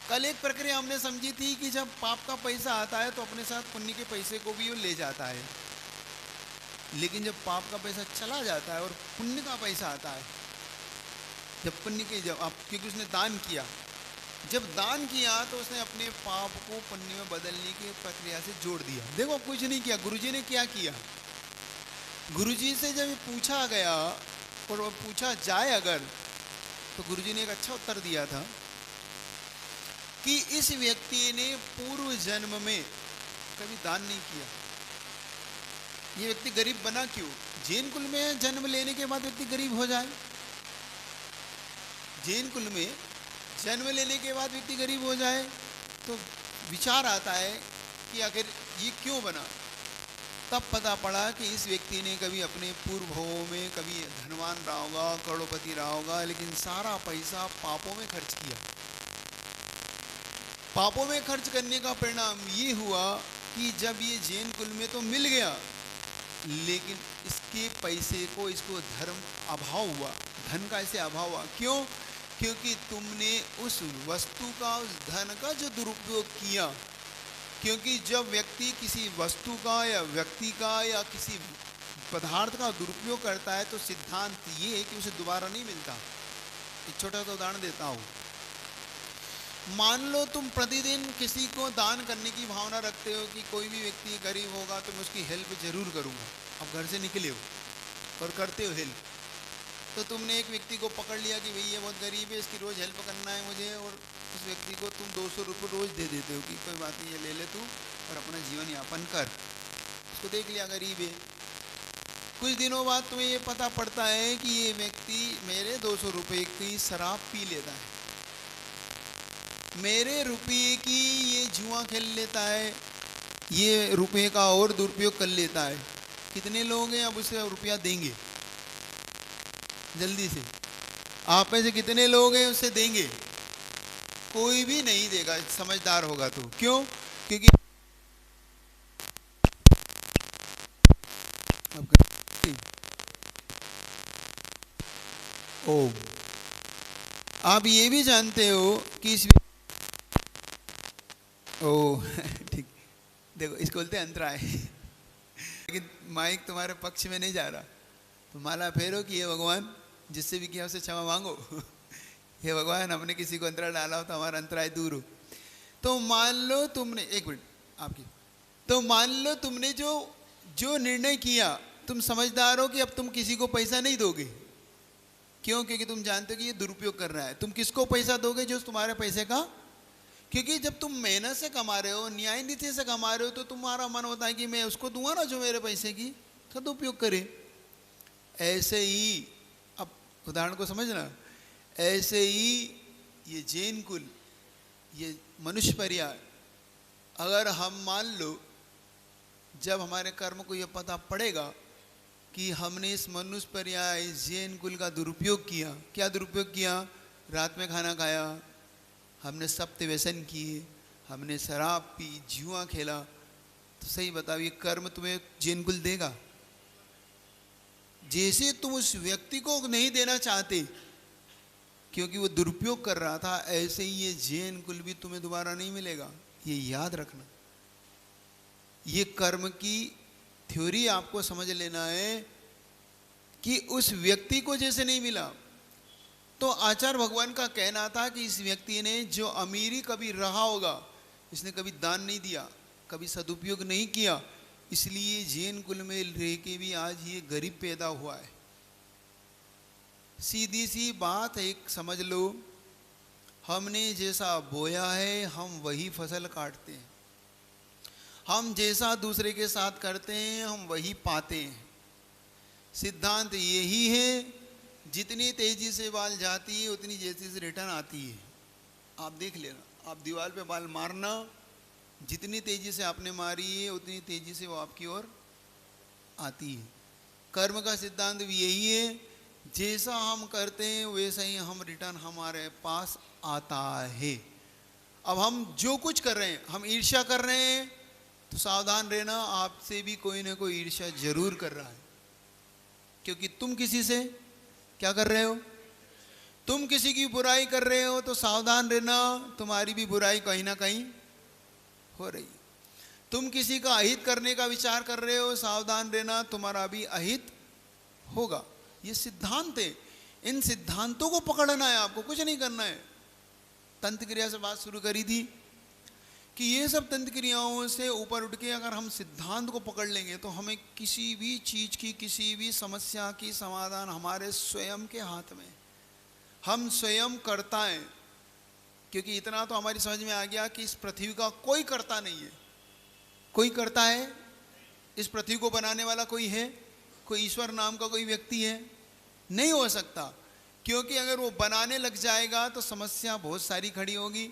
कल एक प्रक्रिया हमने समझी थी कि जब पाप का पैसा आता है तो अपने साथ पुण्य के पैसे को भी वो ले जाता है, लेकिन जब पाप का पैसा चला जाता है और पुण्य का पैसा आता है, जब पुण्य के, जब आप, क्योंकि उसने दान किया, जब दान किया तो उसने अपने पाप को पुण्य में बदलने की प्रक्रिया से जोड़ दिया। देखो कुछ नहीं किया, गुरुजी ने क्या किया, गुरुजी से जब पूछा गया और पूछा जाए अगर, तो गुरुजी ने एक अच्छा उत्तर दिया था कि इस व्यक्ति ने पूर्व जन्म में कभी दान नहीं किया। ये व्यक्ति गरीब बना क्यों? जैन कुल में जन्म लेने के बाद व्यक्ति गरीब हो जाए? जैन कुल में जन्म लेने के बाद व्यक्ति गरीब हो जाए तो विचार आता है कि आखिर ये क्यों बना। तब पता पड़ा कि इस व्यक्ति ने कभी अपने पूर्व भवों में कभी धनवान रहा होगा, करोड़पति रहा होगा, लेकिन सारा पैसा पापों में खर्च किया। पापों में खर्च करने का परिणाम ये हुआ कि जब ये जैन कुल में तो मिल गया, लेकिन इसके पैसे को, इसको धर्म अभाव हुआ, धन का ऐसे अभाव हुआ। क्यों? क्योंकि तुमने उस वस्तु का, उस धन का जो दुरुपयोग किया। क्योंकि जब व्यक्ति किसी वस्तु का या व्यक्ति का या किसी पदार्थ का दुरुपयोग करता है तो सिद्धांत ये है कि उसे दोबारा नहीं मिलता। एक छोटा सा उदाहरण देता हूँ। मान लो तुम प्रतिदिन किसी को दान करने की भावना रखते हो कि कोई भी व्यक्ति गरीब होगा तो मैं उसकी हेल्प जरूर करूँगा। अब घर से निकले हो और करते हो हेल्प, तो तुमने एक व्यक्ति को पकड़ लिया कि भाई ये बहुत गरीब है, इसकी रोज़ हेल्प करना है मुझे, और उस व्यक्ति को तुम 200 रुपये रोज़ दे देते हो कि कोई बात नहीं, ये ले ले तू और अपना जीवन यापन कर। उसको देख लिया गरीब है। कुछ दिनों बाद तुम्हें ये पता पड़ता है कि ये व्यक्ति मेरे 200 रुपये की शराब पी लेता है, मेरे रुपये की ये जुआ खेल लेता है, ये रुपये का और दुरुपयोग कर लेता है। कितने लोग हैं अब उसे रुपया देंगे? जल्दी से आप में से कितने लोग हैं उसे देंगे? कोई भी नहीं देगा, समझदार होगा तो। क्यों? क्योंकि आप ये भी जानते हो कि इस ठीक, देखो इसको बोलते हैं अंतराय। लेकिन माइक तुम्हारे पक्ष में नहीं जा रहा, तो माला फेरो कि ये भगवान जिससे भी किया उसे क्षमा मांगो। हे भगवान हमने किसी को अंतराय डाला हो तो हमारा अंतराय दूर हो। तो मान लो तुमने, एक मिनट आपकी, तो मान लो तुमने जो निर्णय किया, तुम समझदार हो कि अब तुम किसी को पैसा नहीं दोगे। क्यों? क्योंकि तुम जानते हो कि ये दुरुपयोग कर रहा है। तुम किसको पैसा दोगे? जो तुम्हारे पैसे का, क्योंकि जब तुम मेहनत से कमा रहे हो, न्याय नीति से कमा रहे हो, तो तुम्हारा मन होता है कि मैं उसको दूंगा ना जो मेरे पैसे की सदुपयोग करे। ऐसे ही, अब उदाहरण को समझना, ऐसे ही ये जैन कुल, ये मनुष्य पर्याय, अगर हम मान लो जब हमारे कर्म को ये पता पड़ेगा कि हमने इस मनुष्य पर्याय जैन कुल का दुरुपयोग किया। क्या दुरुपयोग किया? रात में खाना खाया, हमने सप्त व्यसन किए, हमने शराब पी, जुआ खेला, तो सही बताओ ये कर्म तुम्हें जैन कुल देगा? जैसे तुम उस व्यक्ति को नहीं देना चाहते, क्योंकि वो दुरुपयोग कर रहा था, ऐसे ही ये जैन कुल भी तुम्हें दोबारा नहीं मिलेगा, ये याद रखना। ये कर्म की थ्योरी आपको समझ लेना है कि उस व्यक्ति को जैसे नहीं मिला, तो आचार्य भगवान का कहना था कि इस व्यक्ति ने जो अमीरी कभी रहा होगा, इसने कभी दान नहीं दिया, कभी सदुपयोग नहीं किया, इसलिए जैन कुल में रह के भी आज ये गरीब पैदा हुआ है। सीधी सी बात एक समझ लो, हमने जैसा बोया है हम वही फसल काटते हैं, हम जैसा दूसरे के साथ करते हैं हम वही पाते हैं। सिद्धांत यही है, जितनी तेजी से बाल जाती है उतनी तेजी से रिटर्न आती है। आप देख लेना, आप दीवार पे बाल मारना, जितनी तेजी से आपने मारी है उतनी तेजी से वो आपकी ओर आती है। कर्म का सिद्धांत भी यही है, जैसा हम करते हैं वैसा ही हम रिटर्न हमारे पास आता है। अब हम जो कुछ कर रहे हैं, हम ईर्ष्या कर रहे हैं तो सावधान रहना, आपसे भी कोई ना कोई ईर्ष्या जरूर कर रहा है, क्योंकि तुम किसी से क्या कर रहे हो, तुम किसी की बुराई कर रहे हो तो सावधान रहना, तुम्हारी भी बुराई कहीं ना कहीं हो रही। तुम किसी का अहित करने का विचार कर रहे हो, सावधान रहना, तुम्हारा भी अहित होगा। ये सिद्धांत है, इन सिद्धांतों को पकड़ना है, आपको कुछ नहीं करना है। तंत्र क्रिया से बात शुरू करी थी कि ये सब तंत्र क्रियाओं से ऊपर उठ के अगर हम सिद्धांत को पकड़ लेंगे तो हमें किसी भी चीज की, किसी भी समस्या की समाधान हमारे स्वयं के हाथ में। हम स्वयं करता है, क्योंकि इतना तो हमारी समझ में आ गया कि इस पृथ्वी का कोई करता नहीं है। कोई करता है, इस पृथ्वी को बनाने वाला कोई है, कोई ईश्वर नाम का कोई व्यक्ति है? नहीं हो सकता, क्योंकि अगर वो बनाने लग जाएगा तो समस्या बहुत सारी खड़ी होगी।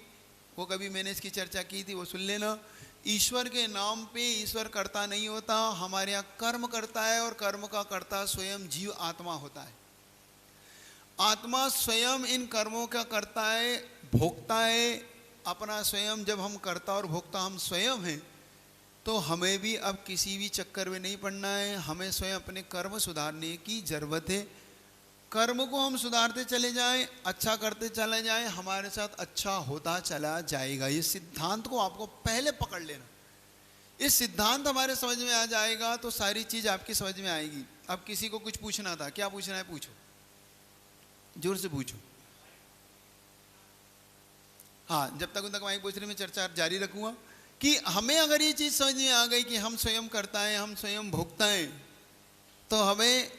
वो कभी मैंने इसकी चर्चा की थी, वो सुन लेना। ईश्वर के नाम पे ईश्वर करता नहीं होता, हमारे यहाँ कर्म करता है, और कर्म का कर्ता स्वयं जीव आत्मा होता है। आत्मा स्वयं इन कर्मों का करता है, भोगता है अपना स्वयं। जब हम करता और भोगता हम स्वयं हैं, तो हमें भी अब किसी भी चक्कर में नहीं पड़ना है। हमें स्वयं अपने कर्म सुधारने की जरूरत है। कर्म को हम सुधारते चले जाएं, अच्छा करते चले जाएं, हमारे साथ अच्छा होता चला जाएगा। ये सिद्धांत को आपको पहले पकड़ लेना। इस सिद्धांत हमारे समझ में आ जाएगा तो सारी चीज आपकी समझ में आएगी। अब किसी को कुछ पूछना था, क्या पूछना है पूछो, जोर से पूछो। हाँ, जब तक उन तक माइक पूछ रहे, मैं चर्चा जारी रखूंगा कि हमें अगर ये चीज समझ में आ गई कि हम स्वयं करता है, हम स्वयं भोगता है, तो हमें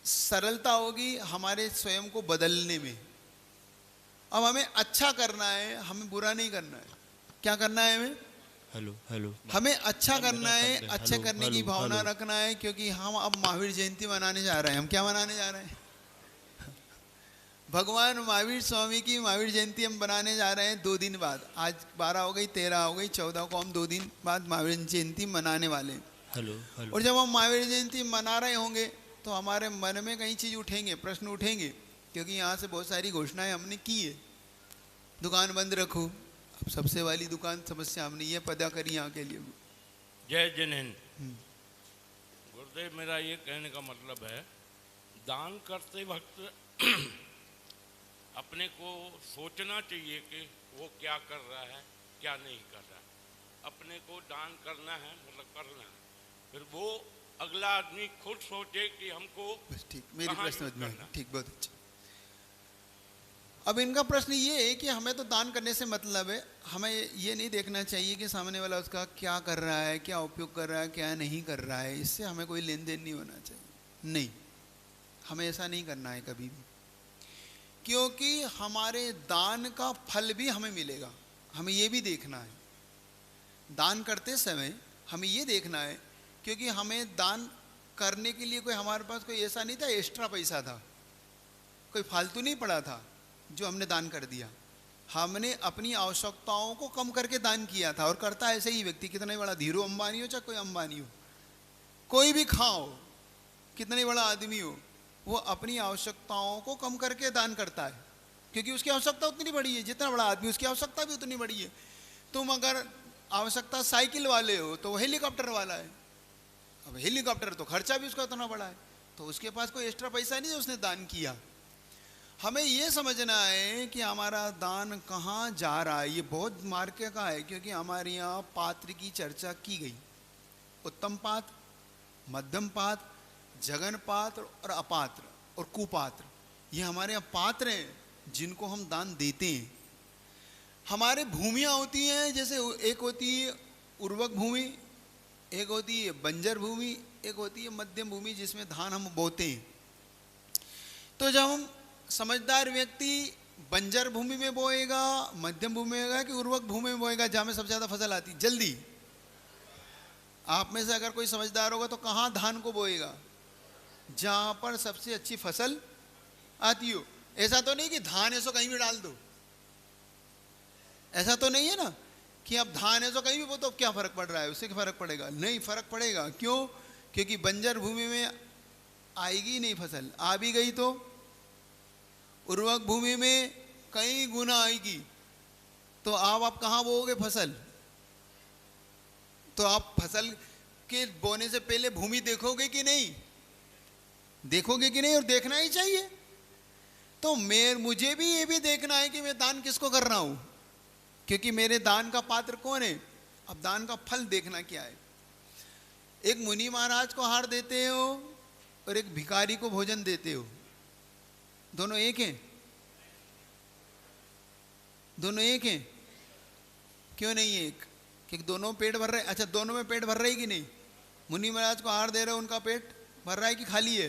सरलता होगी हमारे स्वयं को बदलने में। अब हमें अच्छा करना है, हमें बुरा नहीं करना है। क्या करना है हमें? हेलो हमें अच्छा करना है, अच्छे करने की भावना रखना है, क्योंकि हम अब महावीर जयंती मनाने जा रहे हैं। हम क्या मनाने जा रहे हैं? भगवान महावीर स्वामी की महावीर जयंती हम बनाने जा रहे हैं 2 दिन बाद। आज 12 हो गई, 13 हो गई, 14 को हम 2 दिन बाद महावीर जयंती मनाने वाले हैं। और जब हम महावीर जयंती मना रहे होंगे तो हमारे मन में कई चीज उठेंगे, प्रश्न उठेंगे, क्योंकि यहाँ से बहुत सारी घोषणाएं हमने की है। दुकान बंद रखो, अब सबसे वाली दुकान समस्या हमने ये पैदा करी यहाँ के लिए। जय जिनेन गुरुदेव, मेरा ये कहने का मतलब है, दान करते वक्त अपने को सोचना चाहिए कि वो क्या कर रहा है, क्या नहीं कर रहा है। अपने को दान करना है, मतलब करना है, फिर वो अगला आदमी खुद सोचे कि हमको। बस ठीक, मेरी प्रश्न समझ में ठीक, बहुत अच्छा। अब इनका प्रश्न ये है कि हमें तो दान करने से मतलब है, हमें ये नहीं देखना चाहिए कि सामने वाला उसका क्या कर रहा है, क्या उपयोग कर रहा है, क्या नहीं कर रहा है। इससे हमें कोई लेन देन नहीं होना चाहिए। नहीं, हमें ऐसा नहीं करना है कभी भी, क्योंकि हमारे दान का फल भी हमें मिलेगा। हमें ये भी देखना है, दान करते समय हमें ये देखना है, क्योंकि हमें दान करने के लिए कोई हमारे पास कोई ऐसा नहीं था एक्स्ट्रा पैसा था, कोई फालतू नहीं पड़ा था जो हमने दान कर दिया। हमने अपनी आवश्यकताओं को कम करके दान किया था। और करता ऐसे ही व्यक्ति, कितना ही बड़ा धीरू अंबानी हो चाहे कोई अंबानी हो, कोई भी खाओ, कितना ही बड़ा आदमी हो, वो अपनी आवश्यकताओं को कम करके दान करता है, क्योंकि उसकी आवश्यकता उतनी बड़ी है। जितना बड़ा आदमी उसकी आवश्यकता भी उतनी बड़ी है। तुम अगर आवश्यकता साइकिल वाले हो तो वो हेलीकॉप्टर वाला है। अब हेलीकॉप्टर तो खर्चा भी उसका उतना बड़ा है, तो उसके पास कोई एक्स्ट्रा पैसा नहीं है, उसने दान किया। हमें ये समझना है कि हमारा दान कहाँ जा रहा है। ये बहुत मार्के का है, क्योंकि हमारे यहाँ पात्र की चर्चा की गई। उत्तम पात्र, मध्यम पात्र, जगन पात्र और अपात्र और कुपात्र, ये हमारे यहाँ पात्र हैं जिनको हम दान देते हैं। हमारे भूमियाँ होती हैं, जैसे एक होती है उर्वक भूमि, एक होती है बंजर भूमि, एक होती है मध्यम भूमि जिसमें धान हम बोते हैं। तो जब हम समझदार व्यक्ति बंजर भूमि में बोएगा, मध्यम भूमि में बोएगा कि उर्वक भूमि में बोएगा जहाँ में सबसे ज़्यादा फसल आती जल्दी? आप में से अगर कोई समझदार होगा तो कहाँ धान को बोएगा? जहाँ पर सबसे अच्छी फसल आती हो। ऐसा तो नहीं कि धान है सो कहीं भी डाल दो, ऐसा तो नहीं है ना कि अब धान है सो कहीं भी बो तो क्या फर्क पड़ रहा है, उससे क्या फर्क पड़ेगा? नहीं फर्क पड़ेगा। क्यों? क्योंकि बंजर भूमि में आएगी नहीं फसल, आ भी गई तो उर्वक भूमि में कई गुना आएगी। तो आप कहाँ बोओगे फसल? तो आप फसल के बोने से पहले भूमि देखोगे कि नहीं? देखोगे कि नहीं? और देखना ही चाहिए। तो मुझे भी ये भी देखना है कि मैं दान किसको कर रहा हूं, क्योंकि मेरे दान का पात्र कौन है। अब दान का फल देखना क्या है। एक मुनि महाराज को हार देते हो और एक भिखारी को भोजन देते हो, दोनों एक हैं? दोनों एक हैं? क्यों नहीं एक? कि दोनों पेट भर रहे? अच्छा, दोनों में पेट भर रही कि नहीं? मुनि महाराज को हार दे रहे हो, उनका पेट भर रहा है कि खाली है?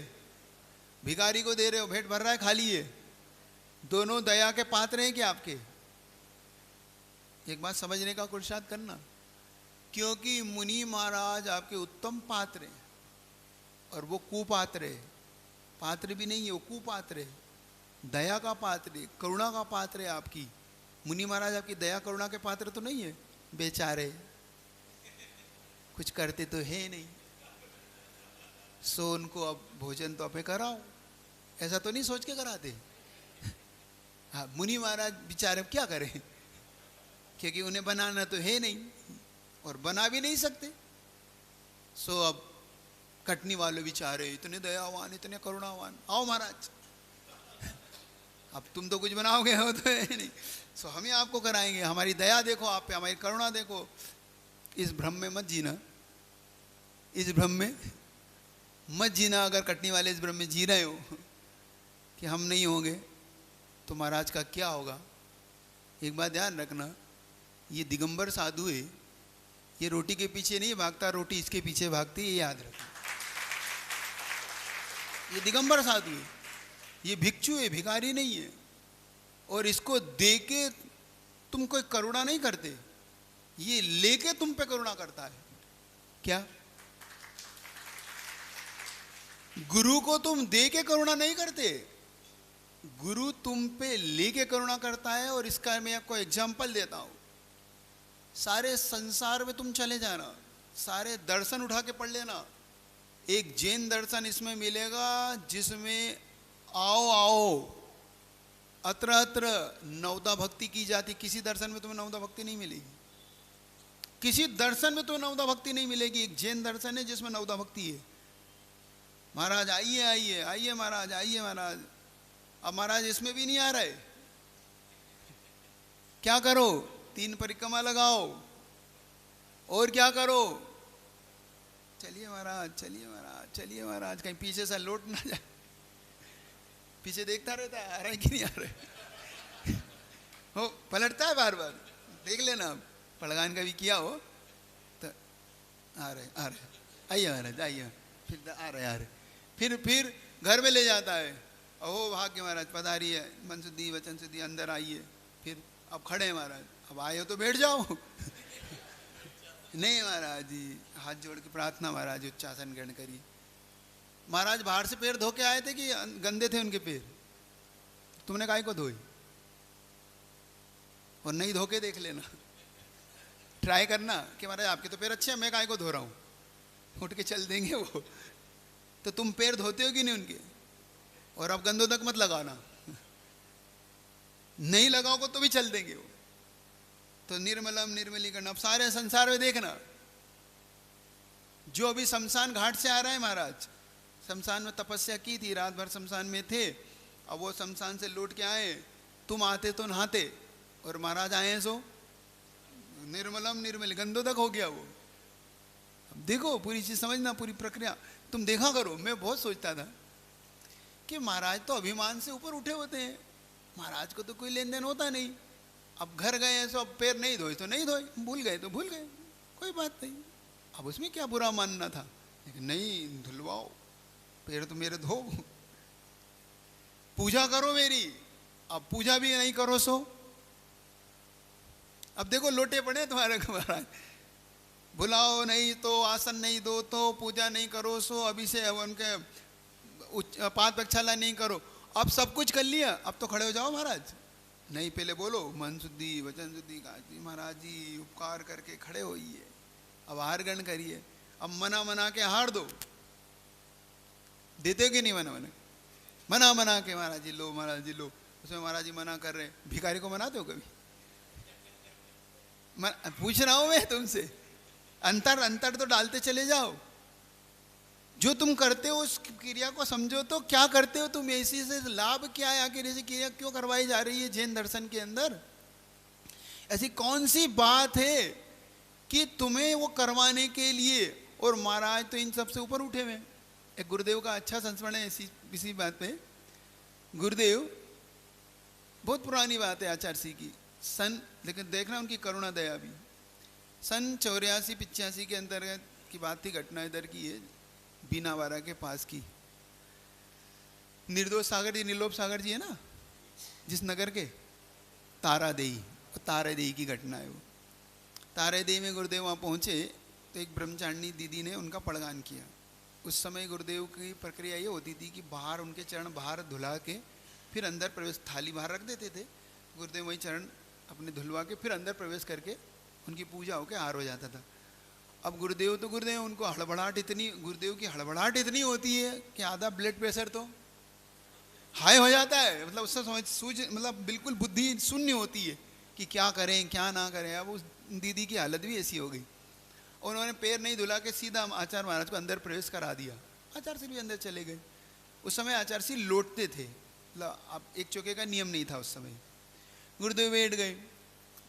भिखारी को दे रहे हो, पेट भर रहा है खाली है? दोनों दया के पात्र हैं क्या आपके? एक बात समझने का पुरुषार्थ करना, क्योंकि मुनि महाराज आपके उत्तम पात्र हैं और वो कुपात्र है। पात्र भी नहीं है, वो कुपात्र है, दया का पात्र है, करुणा का पात्र है आपकी। मुनि महाराज आपकी दया करुणा के पात्र तो नहीं है, बेचारे कुछ करते तो है नहीं, सो उनको अब भोजन तो अपने कराओ, ऐसा तो नहीं सोच के कराते। हाँ, मुनि महाराज बेचारे क्या करें, क्योंकि उन्हें बनाना तो है नहीं और बना भी नहीं सकते। सो अब कटनी वाले बेचारे इतने दयावान, इतने करुणावान, आओ महाराज अब तुम तो कुछ बनाओगे हो तो है नहीं, सो हम ही आपको कराएंगे, हमारी दया देखो आप पे, हमारी करुणा देखो। इस भ्रम में मत जीना, इस भ्रम में मत जीना। अगर कटनी वाले इस भ्रम में जी रहे हो कि हम नहीं होंगे तो महाराज का क्या होगा। एक बात ध्यान रखना, ये दिगंबर साधु है, ये रोटी के पीछे नहीं भागता, रोटी इसके पीछे भागती है, ये याद रखना। ये दिगंबर साधु है, ये भिक्षु है, भिखारी नहीं है। और इसको देके तुम कोई करुणा नहीं करते, ये लेके तुम पे करुणा करता है। क्या? गुरु को तुम दे के करुणा नहीं करते, गुरु तुम पे लेके करुणा करता है। और इसका मैं आपको एग्जाम्पल देता हूं। सारे संसार में तुम चले जाना, सारे दर्शन उठा के पढ़ लेना, एक जैन दर्शन इसमें मिलेगा जिसमें आओ आओ अत्र अत्र नवदा भक्ति की जाती। किसी दर्शन में तुम्हें नवदा भक्ति नहीं मिलेगी, किसी दर्शन में तुम्हें नवदा भक्ति नहीं मिलेगी। एक जैन दर्शन है जिसमें नवदा भक्ति है। महाराज आइए आइए आइए महाराज, आइए महाराज। अब महाराज इसमें भी नहीं आ रहे, क्या करो? 3 परिक्रमा लगाओ और क्या करो? चलिए महाराज, चलिए महाराज, चलिए महाराज। कहीं पीछे से लौट ना जाए, पीछे देखता रहता है आ रहा है कि नहीं आ रहा है। हो पलटता है बार बार, देख लेना। पड़गान का भी किया हो तो आ रहे आ रहे, आइए महाराज आइए, फिर आ रहे फिर घर में ले जाता है। अहो भाग्य महाराज पधारी है, मन शुद्धि वचन शुद्धि, अंदर आइए। फिर अब खड़े हैं महाराज, अब आए हो तो बैठ जाओ। नहीं महाराज जी, हाथ जोड़ के प्रार्थना महाराज, उच्चासन ग्रहण करिए। महाराज बाहर से पैर धो के आए थे कि गंदे थे उनके पैर? तुमने काहे को धोए? और नहीं धो के देख लेना, ट्राई करना कि महाराज आपके तो पैर अच्छे हैं, मैं काहे को धो रहा हूँ। उठ के चल देंगे वो। तो तुम पैर धोते हो कि नहीं उनके? और अब गंदों तक मत लगाना, नहीं लगाओगे तो भी चल देंगे वो। तो निर्मलम निर्मलीकरण। अब सारे संसार में देखना, जो अभी शमशान घाट से आ रहा है महाराज, शमशान में तपस्या की थी, रात भर शमशान में थे, अब वो शमशान से लौट के आए, तुम आते तो नहाते, और महाराज आए सो निर्मलम निर्मल, गंदोदक हो गया वो। अब देखो पूरी चीज समझना, पूरी प्रक्रिया तुम देखा करो। मैं बहुत सोचता था कि महाराज तो अभिमान से ऊपर उठे होते हैं, महाराज को तो कोई लेन देन होता नहीं। अब घर गए हैं सो अब पैर नहीं धोए तो नहीं धोए, भूल गए तो भूल गए, कोई बात नहीं। अब उसमें क्या बुरा मानना था, लेकिन नहीं, धुलवाओ पैर तो मेरे धो, पूजा करो मेरी। अब पूजा भी नहीं करो सो अब देखो लोटे पड़े तुम्हारे को, महाराज बुलाओ नहीं तो, आसन नहीं दो तो, पूजा नहीं करो सो, अभी से उनके पाद प्रक्षालन नहीं करो। अब सब कुछ कर लिया, अब तो खड़े हो जाओ महाराज। नहीं, पहले बोलो मन शुद्धि वचन शुद्धि का जी महाराज जी उपकार करके खड़े होइए, अब हार ग्रहण करिए। अब मना मना के हार दो, देते हो कि नहीं? मना मना के महाराज जी लो, महाराज जी लो। उसमें महाराज जी मना कर रहे, भिखारी को मनाते हो कभी? पूछ रहा हूं मैं तुमसे, अंतर तो डालते चले जाओ। जो तुम करते हो उस क्रिया को समझो, तो क्या करते हो तुम, ऐसी से लाभ क्या है, आखिर ऐसी क्रिया क्यों करवाई जा रही है जैन दर्शन के अंदर? ऐसी कौन सी बात है कि तुम्हें वो करवाने के लिए, और महाराज तो इन सब से ऊपर उठे हुए। एक गुरुदेव का अच्छा संस्मरण है इसी बात पे। गुरुदेव, बहुत पुरानी बात है आचार्य सिंह की, लेकिन देखना उनकी करुणा दया भी। सन 84-85 के अंतर्गत की बात थी, घटना इधर की है, बीनावाड़ा के पास की। निर्दोष सागर जी, निर्लोभ सागर जी है ना जिस नगर के, तारादेई की घटना है वो। तारादेई में गुरुदेव वहाँ पहुँचे तो एक ब्रह्मचारिणी दीदी ने उनका पड़गान किया। उस समय गुरुदेव की प्रक्रिया ये होती थी कि बाहर उनके चरण बाहर धुला के फिर अंदर प्रवेश, थाली बाहर रख देते थे, गुरुदेव वही चरण अपने धुलवा के फिर अंदर प्रवेश करके उनकी पूजा होके हार हो जाता था। अब गुरुदेव तो गुरुदेव, उनको हड़बड़ाहट इतनी, गुरुदेव की हड़बड़ाहट इतनी होती है कि आधा ब्लड प्रेशर तो हाई हो जाता है। मतलब उससे मतलब बिल्कुल बुद्धि शून्य होती है कि क्या करें क्या ना करें। अब उस दीदी की हालत भी ऐसी हो गई, उन्होंने पैर नहीं धुला के सीधा आचार्य महाराज को अंदर प्रवेश करा दिया। आचार्य सिंह भी अंदर चले गए। उस समय आचार्य सिंह लौटते थे, मतलब अब एक चौके का नियम नहीं था उस समय। गुरुदेव बैठ गए,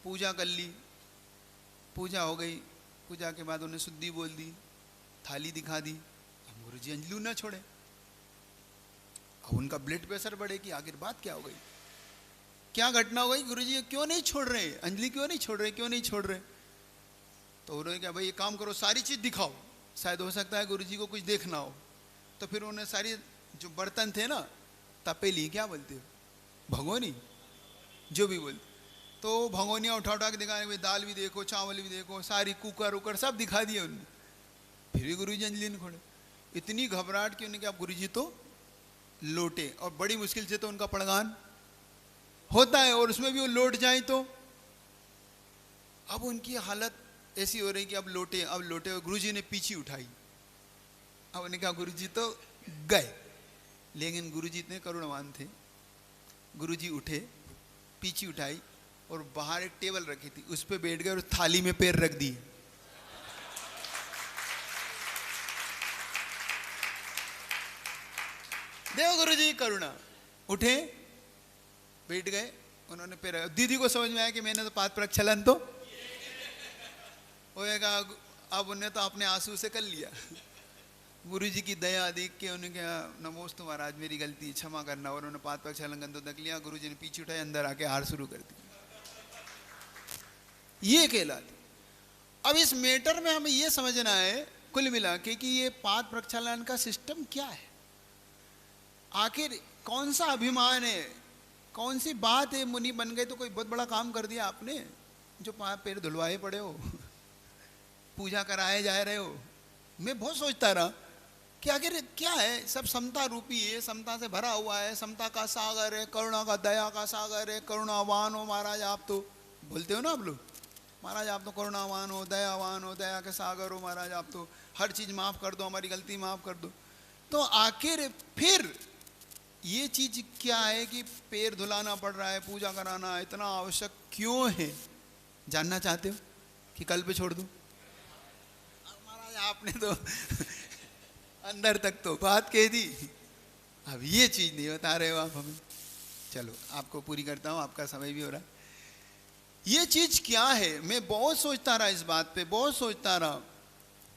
पूजा कर ली, पूजा हो गई। पूजा के बाद उन्हें शुद्धि बोल दी, थाली दिखा दी। अब गुरु जी अंजलि ना छोड़े, अब उनका ब्लड प्रेशर बढ़े कि आखिर बात क्या हो गई, क्या घटना हो गई, गुरु जी क्यों नहीं छोड़ रहे, अंजलि क्यों नहीं छोड़ रहे, क्यों नहीं छोड़ रहे? तो उन्होंने कहा भाई ये काम करो, सारी चीज दिखाओ, शायद हो सकता है गुरु जी को कुछ देखना हो। तो फिर उन्होंने सारी जो बर्तन थे ना, तपेली क्या बोलते हो, भगोनी, जो भी बोलते, तो भगोनियाँ उठा उठा के दिखाने, भाई दाल भी देखो, चावल भी देखो, सारी कुकर उकर सब दिखा दिए उन्होंने। फिर भी गुरु जी अंजलि नहीं खोले। इतनी घबराहट कि उन्होंने कहा गुरु जी तो लौटे, और बड़ी मुश्किल से तो उनका पड़गान होता है, और उसमें भी वो लौट जाए तो अब उनकी हालत ऐसी हो रही कि अब लौटे। गुरु जी ने पीछे उठाई। अब उन्होंने कहा गुरु जी तो गए, लेकिन गुरु जी इतने करुणावान थे, गुरु जी उठे, पीछे उठाई और बाहर एक टेबल रखी थी, उस पर बैठ गए और थाली में पैर रख दिए। देखो गुरु जी करुणा, उठे बैठ गए, उन्होंने पैर, दीदी को समझ में आया कि मैंने तो पाद प्रक्षालन तो होएगा। अब उन्हें तो अपने आंसू से कर लिया। गुरु जी की दया देख के उन्हें कहा नमोस्तु महाराज, मेरी गलती, क्षमा करना, और उन्होंने पाद प्रक्षालन गंदोदक लिया। गुरु जी ने पीछे उठाए, अंदर आके हार शुरू कर दी। ये कहलाती। अब इस मैटर में हमें ये समझना है कुल मिला के कि ये पाद प्रक्षालन का सिस्टम क्या है, आखिर कौन सा अभिमान है, कौन सी बात है। मुनि बन गए तो कोई बहुत बड़ा काम कर दिया आपने, जो पैर धुलवाए पड़े हो, पूजा कराए जा रहे हो। मैं बहुत सोचता रहा कि आखिर क्या है, सब समता रूपी है, समता से भरा हुआ है, समता का सागर है, करुणा का, दया का सागर है, करुणावान हो महाराज आप तो, बोलते हो ना आप लोग, महाराज आप तो करुणावान हो, दया के सागर हो महाराज आप तो, हर चीज़ माफ़ कर दो, हमारी गलती माफ़ कर दो। तो आखिर फिर ये चीज़ क्या है कि पैर धुलाना पड़ रहा है, पूजा कराना इतना आवश्यक क्यों है? जानना चाहते हो कि कल पे छोड़ दूं? महाराज आपने तो अंदर तक तो बात कह दी, अब ये चीज़ नहीं बता रहे हो आप हमें। चलो आपको पूरी करता हूँ, आपका समय भी हो रहा है। ये चीज क्या है, मैं बहुत सोचता रहा इस बात पे, बहुत सोचता रहा।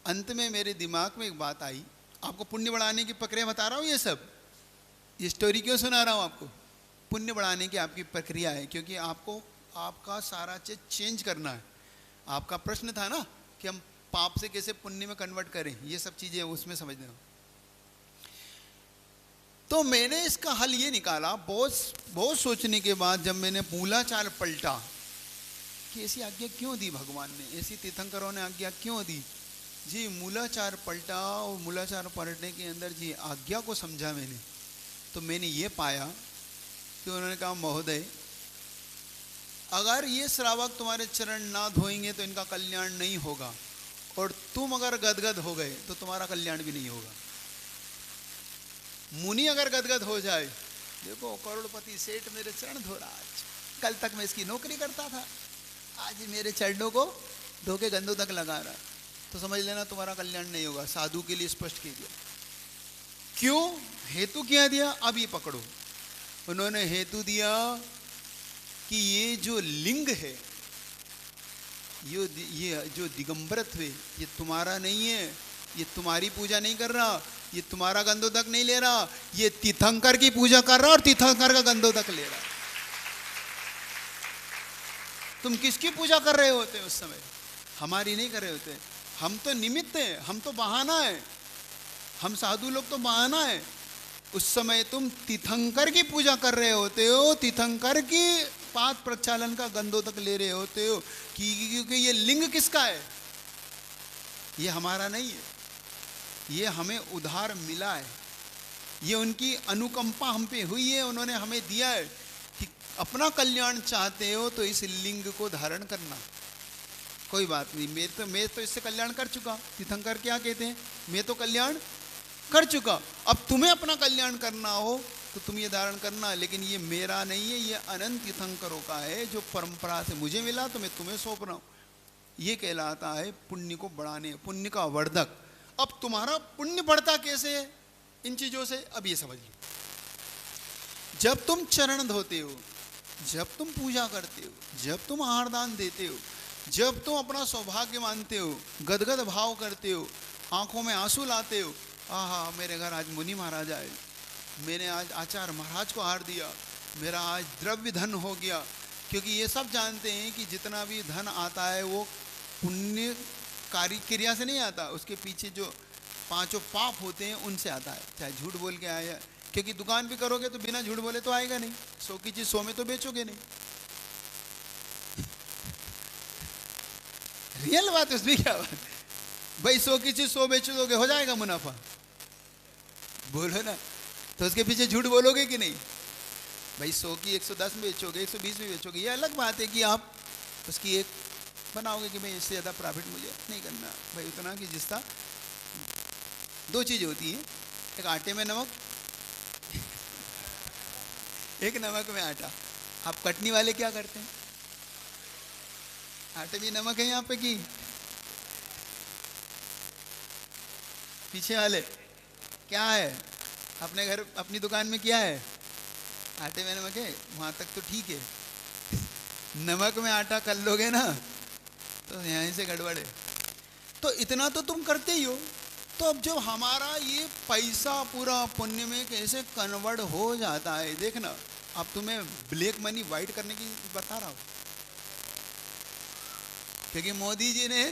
अंत में मेरे दिमाग में एक बात आई। आपको पुण्य बढ़ाने की प्रक्रिया बता रहा हूँ, ये सब ये स्टोरी क्यों सुना रहा हूँ आपको? पुण्य बढ़ाने की आपकी प्रक्रिया है, क्योंकि आपको आपका सारा चीज चेंज करना है। आपका प्रश्न था ना कि हम पाप से कैसे पुण्य में कन्वर्ट करें, ये सब चीजें उसमें समझना हो। तो मैंने इसका हल ये निकाला, बहुत सोचने के बाद, जब मैंने मूलाचार पलटा कि ऐसी आज्ञा क्यों दी भगवान ने, ऐसी तीर्थंकरों ने आज्ञा क्यों दी जी। मूलाचार पलटा और मूलाचार पलटने के अंदर जी आज्ञा को समझा मैंने, तो मैंने ये पाया कि उन्होंने कहा, महोदय अगर ये श्रावक तुम्हारे चरण ना धोएंगे तो इनका कल्याण नहीं होगा, और तुम अगर गदगद हो गए तो तुम्हारा कल्याण भी नहीं होगा। मुनि अगर गदगद हो जाए, देखो करोड़पति सेठ मेरे चरण धो रहा, आज कल तक मैं इसकी नौकरी करता था, आज मेरे चरणों को धो के गंदों तक लगा रहा, तो समझ लेना तुम्हारा कल्याण नहीं होगा। साधु के लिए स्पष्ट किया। क्यों? हेतु क्या दिया? अब ये पकड़ो। उन्होंने हेतु दिया कि ये जो लिंग है, ये जो दिगंबरत्व है, ये तुम्हारा नहीं है, ये तुम्हारी पूजा नहीं कर रहा, ये तुम्हारा गंधोदक नहीं ले रहा, ये तीर्थंकर की पूजा कर रहा और तीर्थंकर का गंधोदक ले रहा। तुम किसकी पूजा कर रहे होते उस समय? हमारी नहीं कर रहे होते। हम तो निमित्त हैं, हम तो बहाना है, हम साधु लोग तो बहाना है। उस समय तुम तीर्थंकर की पूजा कर रहे होते हो, तीर्थंकर की पाद प्रक्षालन का गंधोदक ले रहे होते हो, क्योंकि ये लिंग किसका है? ये हमारा नहीं है, ये हमें उधार मिला है, ये उनकी अनुकंपा हम पे हुई है, उन्होंने हमें दिया है कि अपना कल्याण चाहते हो तो इस लिंग को धारण करना। कोई बात नहीं, मैं तो इससे कल्याण कर चुका। तीर्थंकर क्या कहते हैं? मैं तो कल्याण कर चुका, अब तुम्हें अपना कल्याण करना हो तो तुम ये धारण करना, लेकिन ये मेरा नहीं है, ये अनंत तीर्थंकरों का है, जो परंपरा से मुझे मिला तो मैं तुम्हें सौंप रहा हूं। ये कहलाता है पुण्य को बढ़ाने, पुण्य का वर्धक। अब तुम्हारा पुण्य बढ़ता कैसे है इन चीजों से? अब ये समझ लो। जब तुम चरण धोते हो, जब तुम पूजा करते हो, जब तुम आहार दान देते हो, जब तुम अपना सौभाग्य मानते हो, गदगद भाव करते हो, आंखों में आंसू लाते हो, आहा मेरे घर आज मुनि महाराज आए, मैंने आज आचार्य महाराज को आहार दिया, मेरा आज द्रव्य धन हो गया। क्योंकि ये सब जानते हैं कि जितना भी धन आता है वो पुण्य कार्य क्रिया से नहीं आता, उसके पीछे जो पांचों पाप होते हैं उनसे आता है। चाहे झूठ बोल के आया, क्योंकि दुकान भी करोगे तो बिना झूठ बोले तो आएगा नहीं। 100 की चीज 100 में तो बेचोगे नहीं। रियल बात है, उसमें क्या बात भाई? 100 की चीज 100 बेच दोगे, हो जाएगा मुनाफा, बोलो ना। तो उसके पीछे झूठ बोलोगे कि नहीं? भाई 100 की 110 में बेचोगे, 120 में बेचोगे, ये अलग बात है कि आप उसकी एक बनाओगे कि भाई इससे ज़्यादा प्रॉफिट मुझे नहीं करना भाई, उतना कि जिसका। दो चीज़ होती है, एक आटे में नमक, एक नमक में आटा। आप कटनी वाले क्या करते हैं? आटे में नमक है यहाँ पे कि पीछे वाले क्या है? अपने घर अपनी दुकान में क्या है? आटे में नमक है, वहां तक तो ठीक है। नमक में आटा कर लोगे ना तो यहीं से गड़बड़ है। तो इतना तो तुम करते ही हो। तो अब जब हमारा ये पैसा पूरा पुण्य में कैसे कन्वर्ट हो जाता है, देखना। अब तुम्हें ब्लैक मनी वाइट करने की बता रहा हूं, क्योंकि मोदी जी ने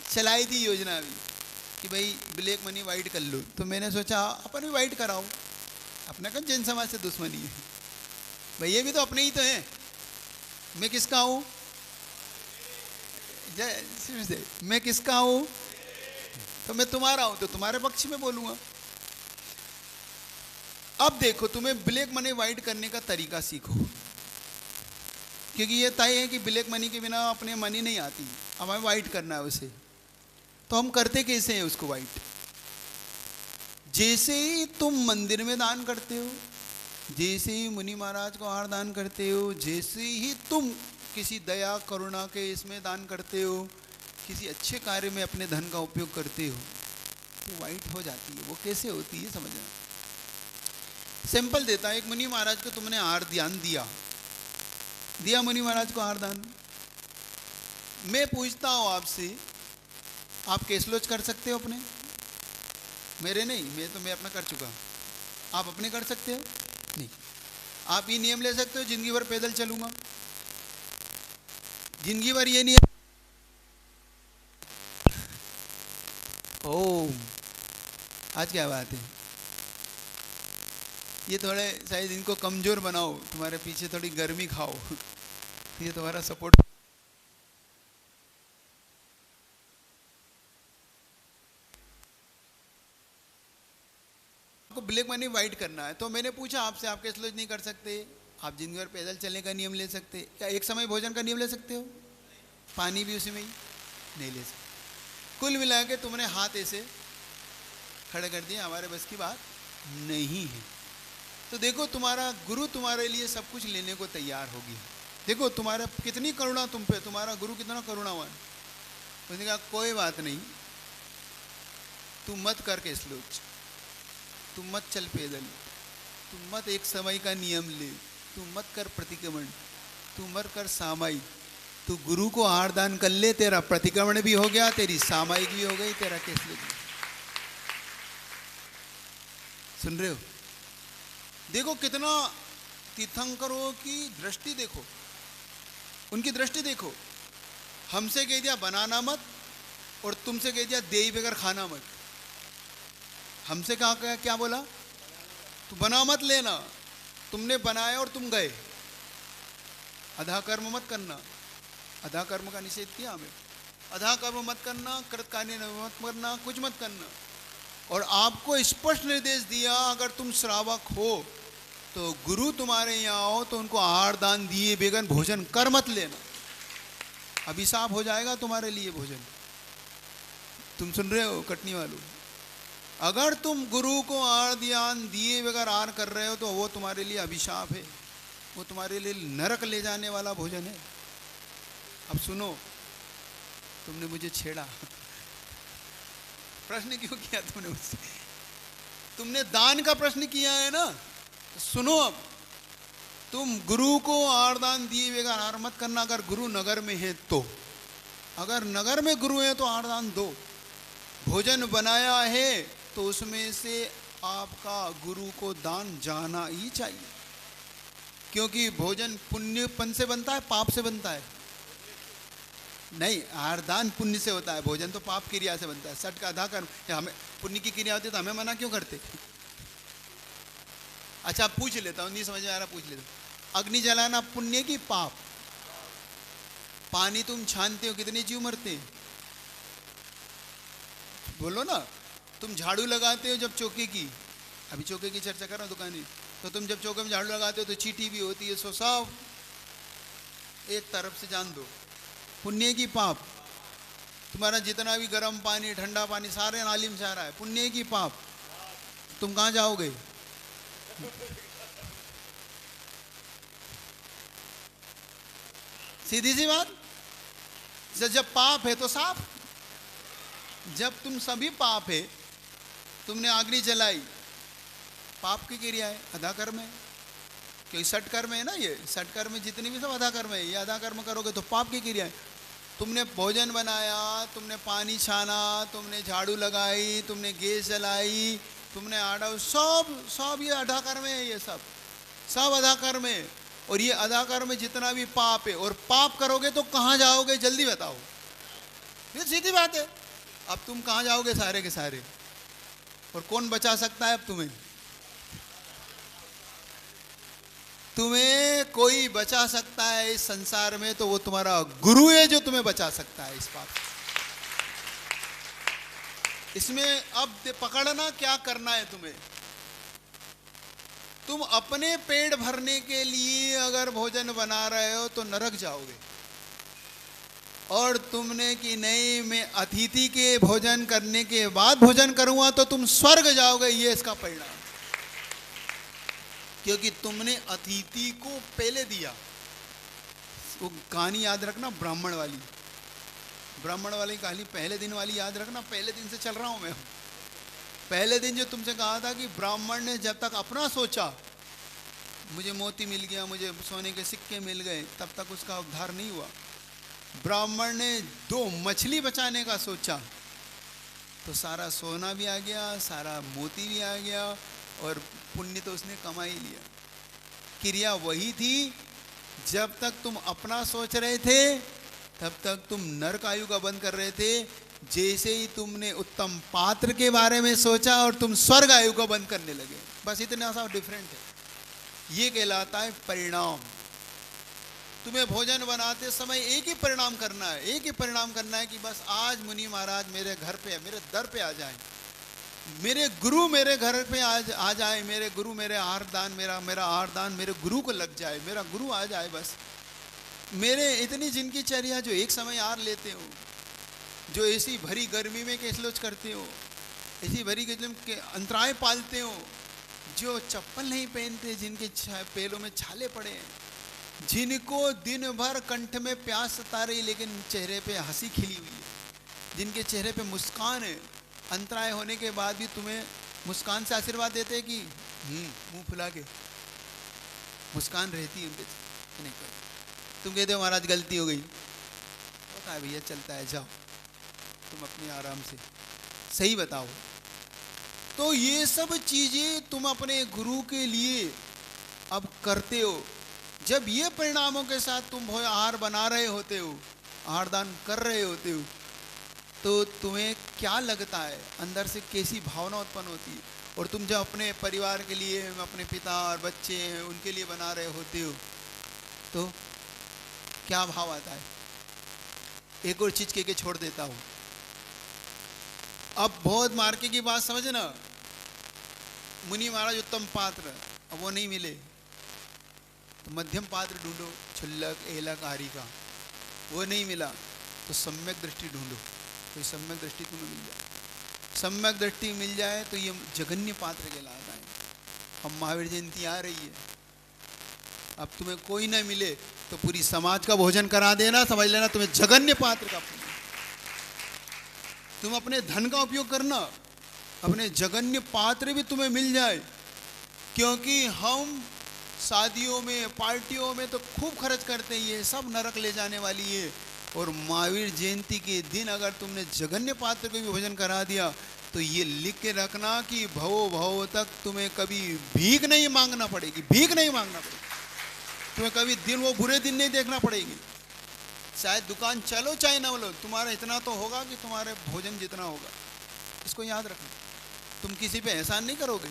चलाई थी योजना अभी कि भाई ब्लैक मनी वाइट कर लो। तो मैंने सोचा अपन भी वाइट कराओ, अपना कौन जैन समाज से दुश्मनी है भाई, ये भी तो अपने ही तो हैं। मैं किसका हूं? मैं किसका हूं? तो मैं तुम्हारा हूं, तो तुम्हारे पक्ष में बोलूंगा। अब देखो, तुम्हें ब्लैक मनी वाइट करने का तरीका सीखो, क्योंकि ये तय है कि ब्लैक मनी के बिना अपने मनी नहीं आती, अब हमें वाइट करना है उसे। तो हम करते कैसे हैं उसको वाइट? जैसे ही तुम मंदिर में दान करते हो, जैसे ही मुनि महाराज को आहार दान करते हो, जैसे ही तुम किसी दया करुणा के इसमें दान करते हो, किसी अच्छे कार्य में अपने धन का उपयोग करते हो, तो वाइट हो जाती है। वो कैसे होती है समझना। सिंपल देता है। एक मुनि महाराज को तुमने आहार दान दिया, दिया मुनि महाराज को आहार दान। मैं पूछता हूं आपसे, आप केसलोच कर सकते हो अपने? मेरे नहीं, मैं अपना कर चुका। आप अपने कर सकते हो? नहीं। आप ये नियम ले सकते हो जिंदगी भर पैदल चलूंगा, जिंदगी भर ये नियम। ओम, आज क्या बात है? ये थोड़े शायद इनको कमजोर बनाओ, तुम्हारे पीछे थोड़ी गर्मी खाओ, ये तुम्हारा सपोर्ट। आपको ब्लैक मनी वाइट करना है, तो मैंने पूछा आपसे, आप केसलोच नहीं कर सकते? आप जिंदगी भर पैदल चलने का नियम ले सकते? क्या एक समय भोजन का नियम ले सकते हो? पानी भी उसी में ही नहीं ले सकते। कुल मिला के तुमने हाथ ऐसे खड़े कर दिए, हमारे बस की बात नहीं है। तो देखो तुम्हारा गुरु तुम्हारे लिए सब कुछ लेने को तैयार होगी। देखो तुम्हारा कितनी करुणा तुम पे, तुम्हारा गुरु कितना करुणावान। उसने कहा कोई बात नहीं, तुम मत कर केसलोच, तुम मत चल पैदल, तुम मत एक समय का नियम ले, तुम मत कर प्रतिक्रमण, तुम मत कर सामायिक, तू गुरु को आहार दान कर ले, तेरा प्रतिक्रमण भी हो गया, तेरी सामायिक भी हो गई, तेरा केसलोच भी। सुन रहे हो? देखो कितना तीर्थंकरों की दृष्टि देखो, उनकी दृष्टि देखो। हमसे कह दिया बनाना मत, और तुमसे कह दिया दे बगैर खाना मत। हमसे कहा क्या बोला? तू बना मत लेना, तुमने बनाया और तुम गए। अधा कर्म मत करना, अधा कर्म का निषेध किया हमें। अधा कर्म मत करना, कृतकार्य मत करना, कुछ मत करना। और आपको स्पष्ट निर्देश दिया, अगर तुम श्रावक हो तो गुरु तुम्हारे यहाँ हो तो उनको आहार दान दिए बेगन भोजन कर मत लेना, अभिशाप हो जाएगा तुम्हारे लिए भोजन। तुम सुन रहे हो कटनी वालों? अगर तुम गुरु को आहार दान दिए बगैर आहार कर रहे हो तो वो तुम्हारे लिए अभिशाप है, वो तुम्हारे लिए नरक ले जाने वाला भोजन है। अब सुनो, तुमने मुझे छेड़ा, प्रश्न क्यों किया तुमने मुझसे? तुमने दान का प्रश्न किया है ना, तो सुनो अब, तुम गुरु को आहार दान दिए बगैर आहार मत करना। अगर गुरु नगर में है तो, अगर नगर में गुरु है तो आहार दान दो। भोजन बनाया है तो उसमें से आपका गुरु को दान जाना ही चाहिए, क्योंकि भोजन पुण्यपन से बनता है, पाप से बनता है? नहीं, आहार दान पुण्य से होता है, भोजन तो पाप क्रिया से बनता है। सट का आधा कर्म, हमें पुण्य की क्रिया होती है तो हमें मना क्यों करते? अच्छा पूछ लेता हूँ, नहीं समझ में आ रहा, पूछ लेता हूँ। अग्नि जलाना पुण्य की पाप? पानी तुम छानते हो, कितने जीव मरते हैं? बोलो ना। तुम झाड़ू लगाते हो जब चौके की, अभी चौके की चर्चा कर रहा हूँ दुकानी, तो तुम जब चौके में झाड़ू लगाते हो तो चींटी भी होती है, सो सब एक तरफ से जान दो, पुण्य की पाप। तुम्हारा जितना भी गर्म पानी ठंडा पानी सारे नाली में जा रहा है, पुण्य की पाप। तुम कहाँ जाओगे? सीधी सी बात। जब पाप है तो साफ। जब तुम सभी पाप है, तुमने अग्नि जलाई, पाप की क्रिया है, अधा कर्म है, क्योंकि सट कर्म है ना, ये सट कर्म जितनी भी सब अधा कर्म है। ये अधा कर्म करोगे तो पाप की क्रिया है। तुमने भोजन बनाया, तुमने पानी छाना, तुमने झाड़ू लगाई, तुमने गैस जलाई, तुमने आड़ा, सब ये अधा कर्म है, ये सब अधा कर्म है। और ये अधा कर्म जितना भी पाप है, और पाप करोगे तो कहाँ जाओगे जल्दी बताओ? ये सीधी बात है। अब तुम कहाँ जाओगे सारे के सारे, और कौन बचा सकता है अब तुम्हें? तुम्हें कोई बचा सकता है इस संसार में तो वो तुम्हारा गुरु है जो तुम्हें बचा सकता है इस पाप से। इसमें अब पकड़ना क्या करना है तुम्हें। तुम अपने पेट भरने के लिए अगर भोजन बना रहे हो तो नरक जाओगे, और तुमने कि नहीं मैं अतिथि के भोजन करने के बाद भोजन करूंगा तो तुम स्वर्ग जाओगे, ये इसका परिणाम। क्योंकि तुमने अतिथि को पहले दिया। वो कहानी याद रखना, ब्राह्मण वाली कहानी, पहले दिन वाली याद रखना। पहले दिन से चल रहा हूं मैं, पहले दिन जो तुमसे कहा था कि ब्राह्मण ने जब तक अपना सोचा, मुझे मोती मिल गया, मुझे सोने के सिक्के मिल गए, तब तक उसका उद्धार नहीं हुआ। ब्राह्मण ने 2 मछली बचाने का सोचा तो सारा सोना भी आ गया, सारा मोती भी आ गया, और पुण्य तो उसने कमा ही लिया। क्रिया वही थी, जब तक तुम अपना सोच रहे थे तब तक तुम नरक आयु का बंद कर रहे थे। जैसे ही तुमने उत्तम पात्र के बारे में सोचा और तुम स्वर्ग आयु का बंद करने लगे, बस इतना सा डिफरेंट है। ये कहलाता है परिणाम। तुम्हें भोजन बनाते समय एक ही परिणाम करना है, एक ही परिणाम करना है कि बस आज मुनि महाराज मेरे घर पे, मेरे दर पे आ जाएं, मेरे गुरु मेरे घर पे आज आ जाए, मेरे गुरु मेरे आहार दान, मेरा आहार दान मेरे गुरु को लग जाए, मेरा गुरु आ जाए। बस मेरे इतनी जिनकी चर्या जो एक समय आहार लेते हो, जो ऐसी भरी गर्मी में केसलोच करते हो, ऐसी भरी गर्मी के अंतराय पालते हो, जो चप्पल नहीं पहनते, जिनके पैरों में छाले पड़े हैं, जिनको दिन भर कंठ में प्यास सता रही लेकिन चेहरे पे हंसी खिली हुई है, जिनके चेहरे पे मुस्कान है, अंतराय होने के बाद भी तुम्हें मुस्कान से आशीर्वाद देते हैं कि मुंह फुला के मुस्कान रहती है उनके नहीं। तुम कहते हो महाराज गलती हो गई, तो कहा भैया चलता है, जाओ तुम अपने आराम से सही बताओ। तो ये सब चीजें तुम अपने गुरु के लिए अब करते हो। जब ये परिणामों के साथ तुम आहार बना रहे होते हो, आहार दान कर रहे होते हो, तो तुम्हें क्या लगता है, अंदर से कैसी भावना उत्पन्न होती है? और तुम जब अपने परिवार के लिए, अपने पिता और बच्चे हैं उनके लिए बना रहे होते हो, तो क्या भाव आता है? एक और चीज के छोड़ देता हूं। अब बहुत मार्के की बात समझना। मुनि महाराज उत्तम पात्र, अब वो नहीं मिले तो मध्यम पात्र ढूंढो, छुल्लक एलक आरी का। वो नहीं मिला तो सम्यक दृष्टि ढूंढो, कोई सम्यक दृष्टि तुम्हें मिल जाए। सम्यक दृष्टि मिल जाए तो ये जगन्य पात्र कहलाता है। अब महावीर जयंती आ रही है, अब तुम्हें कोई ना मिले तो पूरी समाज का भोजन करा देना, समझ लेना तुम्हें जगन्य पात्र का पुण्य। तुम अपने धन का उपयोग करना, अपने जगन्य पात्र भी तुम्हें मिल जाए, क्योंकि हम शादियों में पार्टियों में तो खूब खर्च करते हैं, ये सब नरक ले जाने वाली है। और महावीर जयंती के दिन अगर तुमने जगन्य पात्र को भी भोजन करा दिया तो ये लिख के रखना कि भवो भव तक तुम्हें कभी भीख नहीं मांगना पड़ेगी, भीख नहीं मांगना पड़ेगी। तुम्हें कभी दिन वो बुरे दिन नहीं देखना पड़ेगी। चाहे दुकान चलो चाहे ना बोलो, तुम्हारा इतना तो होगा कि तुम्हारे भोजन जितना होगा। इसको याद रखना। तुम किसी पे एहसान नहीं करोगे।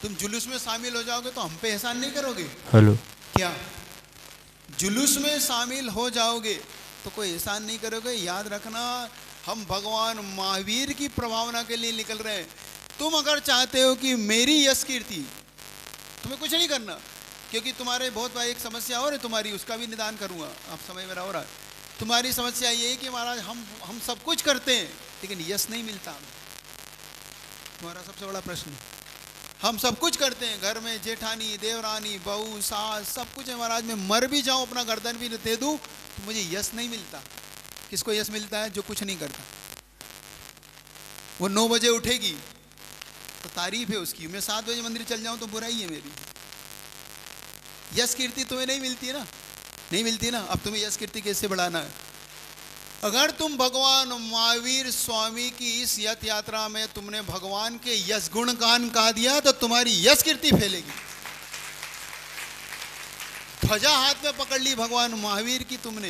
तुम जुलूस में शामिल हो जाओगे तो हम पे एहसान नहीं करोगे। हेलो, क्या जुलूस में शामिल हो जाओगे तो कोई एहसान नहीं करोगे। याद रखना, हम भगवान महावीर की प्रभावना के लिए निकल रहे हैं। तुम अगर चाहते हो कि मेरी यश कीर्ति, तुम्हें कुछ नहीं करना, क्योंकि तुम्हारे बहुत बड़ी एक समस्या और है तुम्हारी, उसका भी निदान करूंगा। आप समझ मेरा हो रहा है। तुम्हारी समस्या ये है कि महाराज हम सब कुछ करते हैं लेकिन यश नहीं मिलता हमें। तुम्हारा सबसे बड़ा प्रश्न है। हम सब कुछ करते हैं, घर में जेठानी देवरानी बहू सास सब कुछ है महाराज, मैं मर भी जाऊं अपना गर्दन भी दे दूं तो मुझे यश नहीं मिलता। किसको यश मिलता है? जो कुछ नहीं करता। वो 9 बजे उठेगी तो तारीफ है उसकी, मैं 7 बजे मंदिर चल जाऊं तो बुराई है मेरी। यश कीर्ति तुम्हें नहीं मिलती ना, नहीं मिलती ना। अब तुम्हें यश कीर्ति कैसे बढ़ाना है? अगर तुम भगवान महावीर स्वामी की इस यथ यात्रा में तुमने भगवान के यश गुण गान गा दिया तो तुम्हारी यश कीर्ति फैलेगी। ध्वजा हाथ में पकड़ ली भगवान महावीर की तुमने,